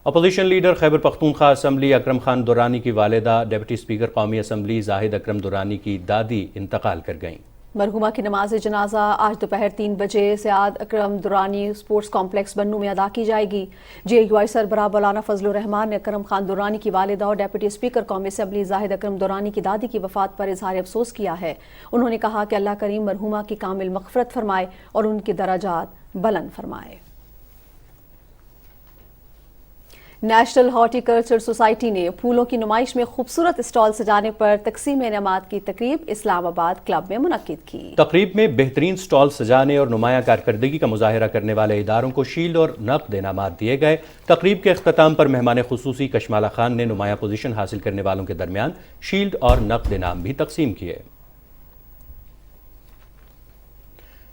Opposition leader Khyber Pakhtunkhwa assembly Akram Khan دورانی کی والدہ ڈپٹی اسپیکر قومی اسمبلی زاہد اکرم دورانی کی دادی انتقال کر گئیں۔ مرحومہ کی نماز جنازہ آج دوپہر 3 بجے سعاد اکرم دورانی اسپورٹس کمپلیکس بنو میں ادا کی جائے گی۔ جے یو آئی سربراہ مولانا فضل الرحمان نے اکرم خان دورانی کی والدہ اور ڈپٹی اسپیکر قومی اسمبلی زاہد اکرم دورانی کی دادی کی وفات پر اظہار افسوس کیا ہے۔ انہوں نے کہا کہ اللہ کریم مرحومہ کی کامل مغفرت فرمائے اور ان کے درجات بلند فرمائے۔ نیشنل ہارٹی کلچر سوسائٹی نے پھولوں کی نمائش میں خوبصورت اسٹال سجانے پر تقسیم انعامات کی تقریب اسلام آباد کلب میں منعقد کی۔ تقریب میں بہترین اسٹال سجانے اور نمایاں کارکردگی کا مظاہرہ کرنے والے اداروں کو شیلڈ اور نقد انعامات دیے گئے۔ تقریب کے اختتام پر مہمان خصوصی کشمالہ خان نے نمایاں پوزیشن حاصل کرنے والوں کے درمیان شیلڈ اور نقد انعام بھی تقسیم کیے۔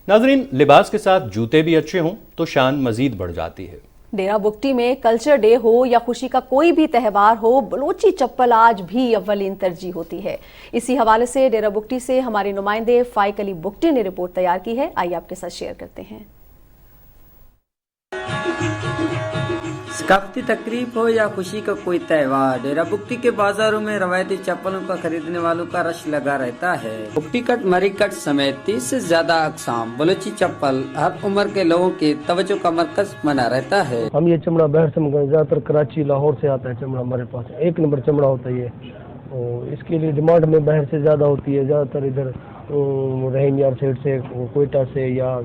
ناظرین، لباس کے ساتھ جوتے بھی اچھے ہوں تو شان مزید بڑھ جاتی ہے۔ ڈیرہ بگٹی میں کلچر ڈے ہو یا خوشی کا کوئی بھی تہوار ہو، بلوچی چپل آج بھی اولین ترجیح ہوتی ہے۔ اسی حوالے سے ڈیرہ بگٹی سے ہمارے نمائندے فائق علی بگٹی نے رپورٹ تیار کی ہے، آئیے آپ کے ساتھ شیئر کرتے ہیں۔ सकाफती तकरीब हो या खुशी का कोई त्यौहार, डेरा बुगटी के बाजारों में रवायती चप्पलों का खरीदने वालों का रश लगा रहता है। बुगटी कट, मरी कट समेत 30 से ज्यादा अक़साम बलोची चप्पल हर उम्र के लोगों के तवज्जो का मरकज बना रहता है। हम ये चमड़ा बाहर से मंगाए, ज्यादातर कराची लाहौर से आता है चमड़ा, हमारे पास 1 नंबर चमड़ा होता है ये, और इसके लिए डिमांड में बाहर से ज्यादा होती है। ज्यादातर इधर रहीम यार साइड से, कोयटा से या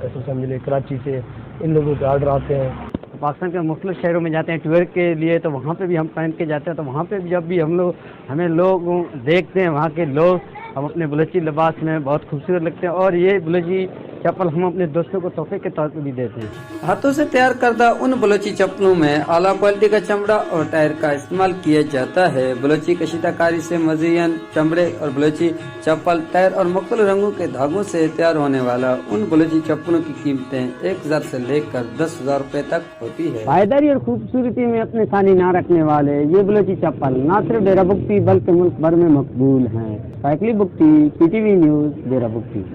ऐसा समझ ले कराची से इन लोगों के आर्डर आते हैं। पाकिस्तान के मुख्तलिफ शहरों में जाते हैं टूर के लिए, तो वहाँ पे भी हम पहन के जाते हैं, तो वहाँ पे भी जब भी हमें लोग देखते हैं, वहाँ के लोग हम अपने बलोची लिबास में बहुत खूबसूरत लगते हैं, और ये बलोची चप्पल हम अपने दोस्तों को तोहफे के तौर पर भी देते हैं। हाथों से तैयार करदा उन बलोची चप्पलों में आला क्वालिटी का चमड़ा और टायर का इस्तेमाल किया जाता है। बलोची कशीदाकारी से मज़ीन चमड़े और बलोची चप्पल, टायर और मुख्तलिफ रंगों के धागों से तैयार होने वाला उन बलोची चप्पलों की कीमतें 1000 से लेकर 10,000 रुपए तक होती है। पायदारी और खूबसूरती में अपने सानी ना रखने वाले ये बलोची चप्पल न सिर्फ डेरा बुगटी बल्कि मुल्क भर में मकबूल हैं। साइकिल बुगटी, PTV न्यूज़, डेरा बुगटी।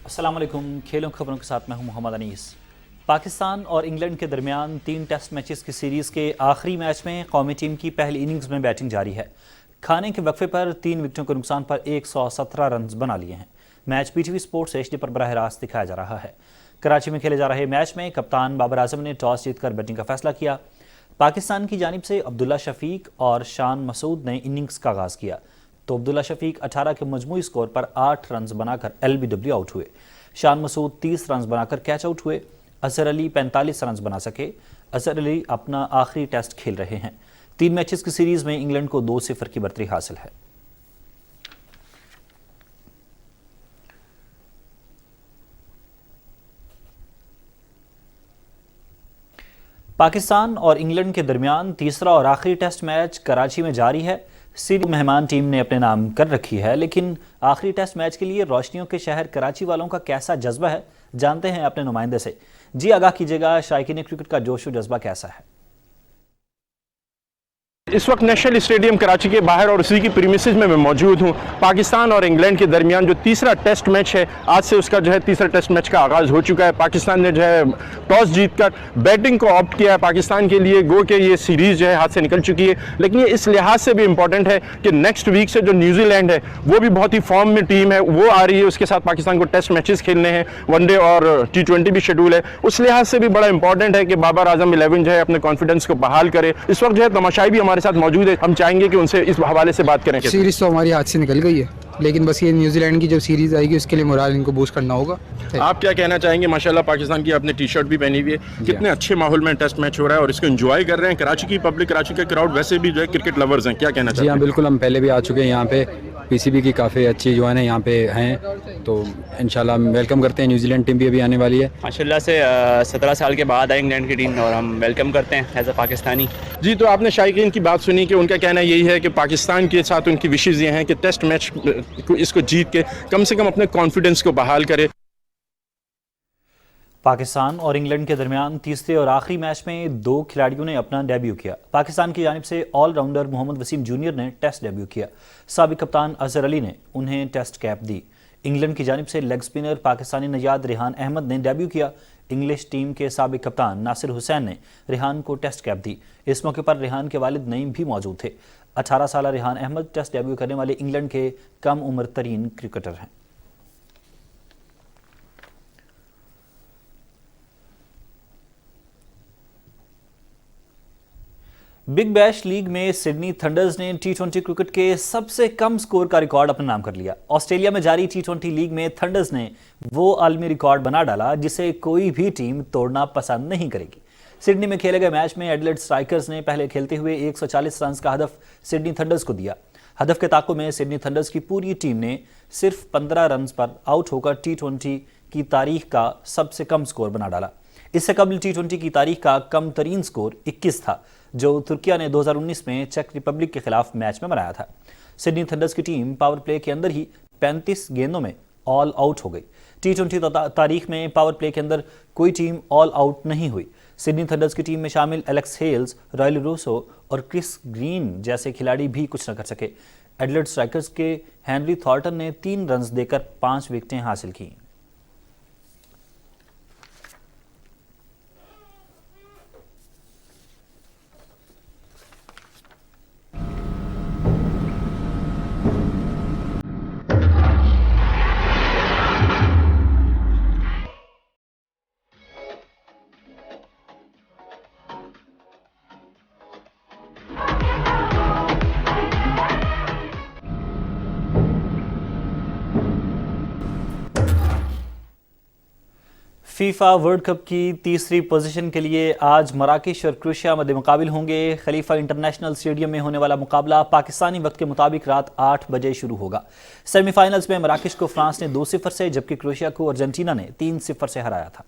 अस्सलाम वालेकुम, खेलों खबरों के साथ मैं हूं मोहम्मद अनीस। पाकिस्तान और इंग्लैंड के दरमियान 3 टेस्ट मैचेस की सीरीज़ के आखिरी मैच में कौमी टीम की पहली इनिंग्स में बैटिंग जारी है। खाने के वक्फे पर 3 विकेटों के नुकसान पर 117 रन बना लिए हैं। मैच PTV स्पोर्ट्स HD पर बराह रास्त दिखाया जा रहा है। कराची में खेले जा रहे मैच में कप्तान बाबर आजम ने टॉस जीतकर बैटिंग का फैसला किया। पाकिस्तान की जानिब से अब्दुल्ला शफीक और शान मसूद ने इनिंग्स का आगाज़ किया, तो अब्दुल्ला शफीक 18 के मजमूई स्कोर पर 8 रन बनाकर LBW आउट हुए। शान मसूद 30 रन बनाकर कैच आउट हुए। अजहर अली 45 रन बना सके। अजहर अली अपना आखिरी टेस्ट खेल रहे हैं। 3 मैचेस की सीरीज में इंग्लैंड को 2-0 की बढ़तरी हासिल है। पाकिस्तान और इंग्लैंड के दरमियान तीसरा और आखिरी टेस्ट मैच कराची में जारी है। सीरीज मेहमान टीम ने अपने नाम कर रखी है, लेकिन आखिरी टेस्ट मैच के लिए रोशनियों के शहर कराची वालों का कैसा जज्बा है, जानते हैं अपने नुमाइंदे से। जी आगाह कीजिएगा, शायकीन क्रिकेट का जोश व जज्बा कैसा है? इस वक्त नेशनल स्टेडियम कराची के बाहर और उसी की प्रीमिसेस में मैं मौजूद हूं। पाकिस्तान और इंग्लैंड के दरमियान जो तीसरा टेस्ट मैच है, आज से उसका जो है तीसरा टेस्ट मैच का आगाज़ हो चुका है। पाकिस्तान ने जो है टॉस जीतकर बैटिंग को ऑप्ट किया है। पाकिस्तान के लिए गो के ये सीरीज़ जो है हाथ से निकल चुकी है, लेकिन ये इस लिहाज से भी इंपॉर्टेंट है कि नेक्स्ट वीक से जो न्यूजीलैंड है वो भी बहुत ही फॉर्म में टीम है, वो आ रही है। उसके साथ पाकिस्तान को टेस्ट मैचेस खेलने हैं, वनडे और T20 भी शेड्यूल है। उस लिहाज से भी बड़ा इंपॉर्टेंट है कि बाबर आजम 11 जो है अपने कॉन्फिडेंस को बहाल करे। इस वक्त जो है तमाशाई भी हमारे साथ मौजूद है, हम चाहेंगे कि उनसे इस हवाले से बात करें। सीरीज तो हमारी हाथ से निकल गई है, लेकिन बस ये न्यूजीलैंड की जब सीरीज आएगी उसके लिए मोराल इनको बूस्ट करना होगा। आप क्या कहना चाहेंगे? माशाल्लाह पाकिस्तान की आपने टी-शर्ट भी पहनी हुई है, कितने अच्छे माहौल में टेस्ट मैच हो रहा है और इसको एंजॉय कर रहे हैं। कराची की पब्लिक, कराची के क्राउड वैसे भी जो है क्रिकेट लवर्स हैं, क्या कहना चाहते हैं? जी हाँ, बिल्कुल, हम पहले भी आ चुके हैं यहाँ पे। PCB की काफ़ी अच्छी जो है ना यहाँ पे हैं, तो इंशाल्लाह वेलकम करते हैं। न्यूजीलैंड टीम भी अभी आने वाली है। माशाल्लाह से 17 साल के बाद आई इंग्लैंड की टीम और हम वेलकम करते हैं एज अ पाकिस्तानी। जी, तो आपने शायकीन की बात सुनी कि उनका कहना यही है कि पाकिस्तान के साथ उनकी विशेज़ ये हैं कि टेस्ट मैच इसको जीत के कम से कम अपने कॉन्फिडेंस को बहाल करे। पाकिस्तान और इंग्लैंड के दरमियान तीसरे और आखिरी मैच में 2 खिलाड़ियों ने अपना डेब्यू किया। पाकिस्तान की जानिब से ऑलराउंडर मोहम्मद वसीम जूनियर ने टेस्ट डेब्यू किया। साबिक कप्तान अजहर अली ने उन्हें टेस्ट कैप दी। इंग्लैंड की जानिब से लेग स्पिनर पाकिस्तानी नयाद रेहान अहमद ने डेब्यू किया। इंग्लिश टीम के साबिक कप्तान नासिर हुसैन ने रेहान को टेस्ट कैप दी। इस मौके पर रेहान के वालिद नईम भी मौजूद थे। 18 साल रेहान अहमद टेस्ट डेब्यू करने वाले इंग्लैंड के कम उम्र तरीन क्रिकेटर हैं। बिग बैश लीग में सिडनी थंडर्स ने T20 क्रिकेट के सबसे कम स्कोर का रिकॉर्ड अपने नाम कर लिया। ऑस्ट्रेलिया में जारी T20 लीग में थंडर्स ने वो आलमी रिकॉर्ड बना डाला जिसे कोई भी टीम तोड़ना पसंद नहीं करेगी। सिडनी में खेले गए मैच में एडिलेड स्ट्राइकर्स ने पहले खेलते हुए 140 रन का हदफ सिडनी थंडर्स को दिया। हदफ के ताक़ुब में सिडनी थंडर्स की पूरी टीम ने सिर्फ 15 रन पर आउट होकर T20 की तारीख का सबसे कम स्कोर बना डाला। اس سے قبل ٹی20 کی تاریخ کا کم ترین سکور 21 تھا جو ترکیہ نے 2019 میں چیک ریپبلک کے خلاف میچ میں بنایا تھا۔ سڈنی تھنڈرز کی ٹیم پاور پلے کے اندر ہی 35 گیندوں میں آل آؤٹ ہو گئی۔ ٹی20 تاریخ میں پاور پلے کے اندر کوئی ٹیم آل آؤٹ نہیں ہوئی۔ سڈنی تھنڈرز کی ٹیم میں شامل ایلیکس ہیلز، رائلی روسو اور کرس گرین جیسے کھلاڑی بھی کچھ نہ کر سکے۔ ایڈلیڈ اسٹرائکرز کے ہینری تھارٹن نے 3 رنز دے کر 5 وکٹیں حاصل کیں۔ فیفا ورلڈ کپ کی تیسری پوزیشن کے لیے آج مراکش اور کروشیا مد مقابل ہوں گے۔ خلیفہ انٹرنیشنل اسٹیڈیم میں ہونے والا مقابلہ پاکستانی وقت کے مطابق رات 8 بجے شروع ہوگا۔ سیمی فائنلز میں مراکش کو فرانس نے 2-0 سے جبکہ کروشیا کو ارجنٹینا نے 3-0 سے ہرایا تھا۔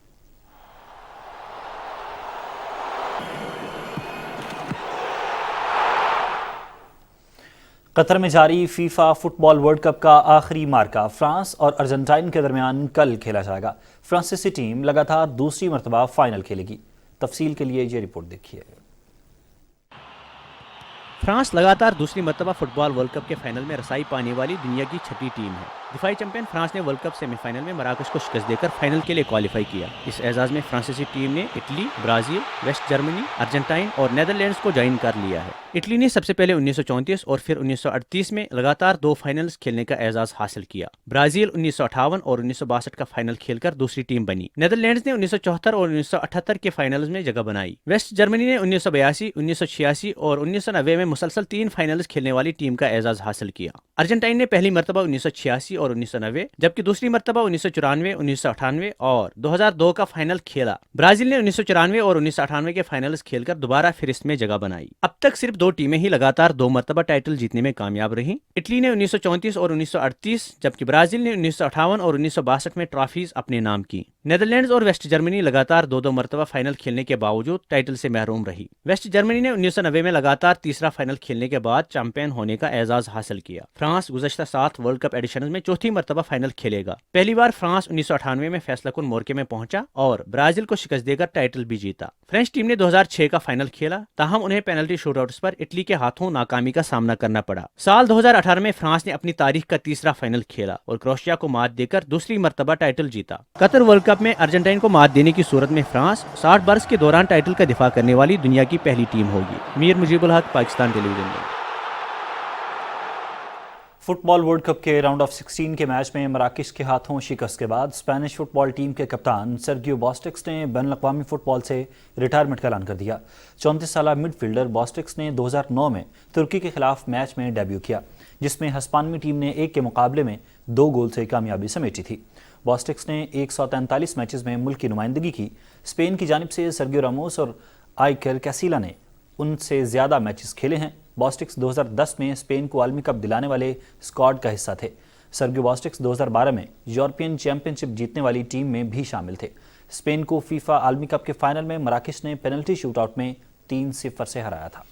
قطر میں جاری فیفا فٹ بال ورلڈ کپ کا آخری مارکا فرانس اور ارجنٹائن کے درمیان کل کھیلا جائے گا۔ فرانسیسی ٹیم لگاتار دوسری مرتبہ فائنل کھیلے گی۔ تفصیل کے لیے یہ رپورٹ دیکھیے۔ فرانس لگاتار دوسری مرتبہ فٹ بال ورلڈ کپ کے فائنل میں رسائی پانے والی دنیا کی 6ٹی ٹیم ہے۔ دفاعی چیمپئن فرانس نے ورلڈ کپ سیمی فائنل میں مراکش کو شکست دے کر فائنل کے لیے کوالیفائی کیا۔ اس اعزاز میں فرانسیسی ٹیم نے Italy, Brazil, West Germany, Argentine اور نیدرلینڈز کو جوائن کر لیا ہے۔ اٹلی نے سب سے پہلے 1934 اور پھر 1938 میں لگاتار 2 فائنلز کھیلنے کا اعزاز حاصل کیا۔ برازیل 1958 اور 1962 کا فائنل کھیل کر دوسری ٹیم بنی۔ نیدرلینڈز نے 1974 اور 1978 کے فائنلز میں جگہ بنائی۔ ویسٹ جرمنی نے 1982، 1986 اور 1990 میں مسلسل 3 فائنلز کھیلنے والی ٹیم کا اعزاز حاصل کیا۔ ارجنٹائن نے پہلی مرتبہ 1986 اور 1990 جبکہ دوسری مرتبہ 1994، 1998 اور 2002 کا فائنل کھیلا۔ برازیل نے 1994 اور 1998 کے فائنلز کھیل کر دوبارہ فہرست میں جگہ بنائی۔ اب تک صرف 2 ٹیمیں ہی لگاتار 2 مرتبہ ٹائٹل جیتنے میں کامیاب رہیں۔ اٹلی نے 1934 اور 1938 جبکہ برازیل نے 1958 اور 1962 میں ٹرافیز اپنے نام کی۔ نیدرلینڈز اور ویسٹ جرمنی لگاتار 2 مرتبہ فائنل کھیلنے کے باوجود ٹائٹل سے محروم رہی۔ ویسٹ جرمنی نے 1990 میں لگاتار تیسرا فائنل کھیلنے کے بعد چیمپئن ہونے کا اعزاز حاصل کیا۔ فرانس گزشتہ 7 ورلڈ کپ ایڈیشنز میں چوتھی مرتبہ فائنل کھیلے گا۔ پہلی بار فرانس 1998 میں فیصلہ کن موقع میں پہنچا اور برازیل کو شکست دے کر ٹائٹل بھی جیتا۔ فرینچ ٹیم نے 2006 کا فائنل کھیلا، تاہم انہیں پینلٹی شوٹ آؤٹس پر اٹلی کے ہاتھوں ناکامی کا سامنا کرنا پڑا۔ سال 2018 میں فرانس نے اپنی تاریخ کا تیسرا فائنل کھیلا اور کروشیا کو مات دے کر دوسری مرتبہ ٹائٹل جیتا۔ قطر ورلڈ کپ میں ارجنٹائن کو مات دینے کی صورت میں فرانس 60 برس کے دوران ٹائٹل کا دفاع کرنے والی دنیا کی پہلی ٹیم ہوگی۔ میر مجیب الحق، پاکستان ٹیلی ویژن میں۔ فٹ بال ورلڈ کپ کے راؤنڈ آف 16 کے میچ میں مراکش کے ہاتھوں شکست کے بعد اسپینش فٹ بال ٹیم کے کپتان سرگیو بوسٹکس نے بین الاقوامی فٹ بال سے ریٹائرمنٹ کا اعلان کر دیا۔ 34 سالہ مڈ فیلڈر بوسٹکس نے 2009 میں ترکی کے خلاف میچ میں ڈیبیو کیا جس میں ہسپانوی ٹیم نے 1 کے مقابلے میں 2 گول سے کامیابی سمیٹی تھی۔ بوسٹکس نے 143 میچز میں ملک کی نمائندگی کی۔ اسپین کی جانب سے سرگیو راموس اور آئیکر کیسیلا نے ان سے زیادہ میچز کھیلے ہیں۔ بوسٹکس 2010 میں اسپین کو عالمی کپ دلانے والے اسکواڈ کا حصہ تھے۔ سرگیو بوسٹکس 2012 میں یورپین چیمپئن شپ جیتنے والی ٹیم میں بھی شامل تھے۔ اسپین کو فیفا عالمی کپ کے فائنل میں مراکش نے پینلٹی شوٹ آؤٹ میں 3-0 سے ہرایا تھا۔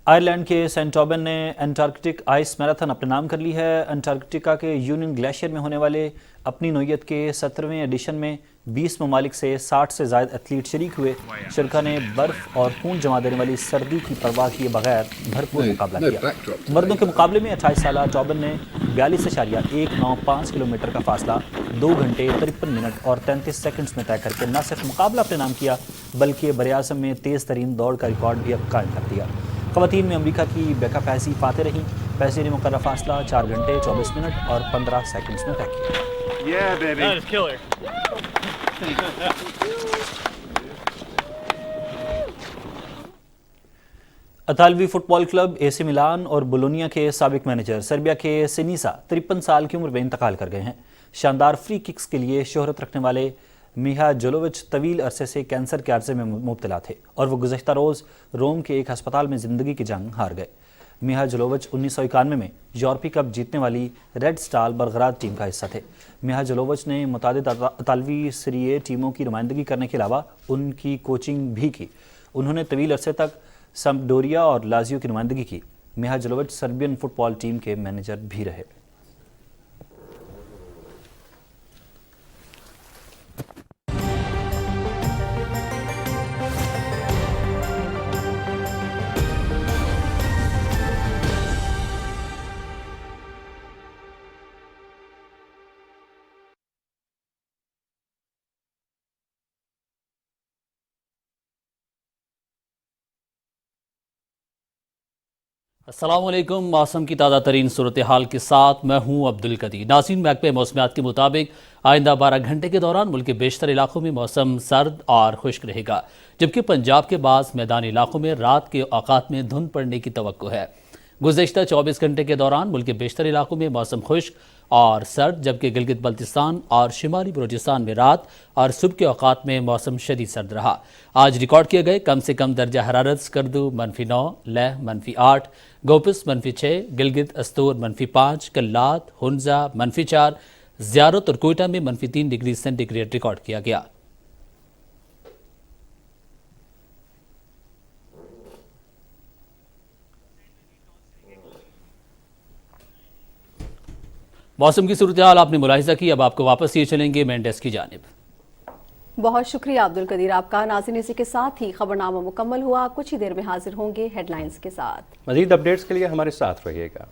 آئرلینڈ کے سینٹ اوبن نے انٹارکٹک آئس میراتھن اپنے نام کر لی ہے۔ انٹارکٹیکا کے یونین گلیشیئر میں ہونے والے اپنی نوعیت کے 17ویں ایڈیشن میں 20 ممالک سے 60 سے زائد ایتھلیٹ شریک ہوئے۔ شرکاء نے برف اور خون جما دینے والی سردی کی پرواہ کیے بغیر بھرپور مقابلہ کیا۔ مردوں کے مقابلے میں 28 سالہ ٹوبن نے 42.195 کلومیٹر کا فاصلہ 2 گھنٹے 53 منٹ اور 33 سیکنڈز میں طے کر کے نہ صرف مقابلہ اپنے نام کیا بلکہ براعظم میں تیز ترین دوڑ کا ریکارڈ بھی اب قائم کر دیا۔ خواتین میں امریکہ کی بیکا پیسی فاتح رہیں۔ پیسی نے مقررہ فاصلہ 4 گھنٹے 24 منٹ اور 15 سیکنڈز میں طے کیا۔ اطالوی فٹ بال کلب اے سی میلان اور بولونیا کے سابق مینیجر سربیا کے سینیسا 53 سال کی عمر میں انتقال کر گئے ہیں۔ شاندار فری ککس کے لیے شہرت رکھنے والے میہا جولووچ طویل عرصے سے کینسر کے عرضے میں مبتلا تھے اور وہ گزشتہ روز روم کے ایک ہسپتال میں زندگی کی جنگ ہار گئے۔ मिहा जलोवच 1991 में यूरोपीय कप जीतने वाली रेड स्टार बरगरार टीम का हिस्सा थे। मिहा जलोवच ने मुतादिद इतालवी सीरी ए टीमों की नुमाइंदगी करने के अलावा उनकी कोचिंग भी की। उन्होंने तवील अरसे तक सैम्पडोरिया और लाजियो की नुमाइंदगी की। मिहा जलोवच सर्बियन फुटबॉल टीम के मैनेजर भी रहे। अस्सलाम वालेकुम। मौसम की ताज़ा तरीन सूरत हाल के साथ मैं हूँ अब्दुल कदीर। नाज़रीन, महकमे मौसमियात के मुताबिक आइंदा 12 घंटे के दौरान मुल्क के बेशतर इलाकों में मौसम सर्द और खुश्क रहेगा, जबकि पंजाब के बाद मैदानी इलाकों में रात के औकात में धुंध पड़ने की तवक्को है। गुज़श्ता 24 घंटे के दौरान मुल्क के बेशतर इलाकों में मौसम खुश्क और सर्द, जबकि गिलगित बल्तिस्तान और शिमाली बलूचिस्तान में रात और सुबह के औकात में मौसम शदीद सर्द रहा। आज रिकॉर्ड किए गए कम से कम दर्जा हरारत स्कर्दू -9, लेह -8, गोपिस -6, गिलगित अस्तूर -5, कल्लात, हुंजा -4, ज़ियारत और कोयटा में -3 डिग्री सेंटीग्रेड रिकॉर्ड किया गया। मौसम की सूरत हाल आपने मुलाहिजा की। अब आपको वापस ये चलेंगे मेन डेस्क की जानिब। बहुत शुक्रिया अब्दुल कदीर आपका। नाज़रीन, इसी के साथ ही खबरनामा मुकम्मल हुआ। कुछ ही देर में हाजिर होंगे हेडलाइंस के साथ। मज़ीद अपडेट्स के लिए हमारे साथ रहिएगा।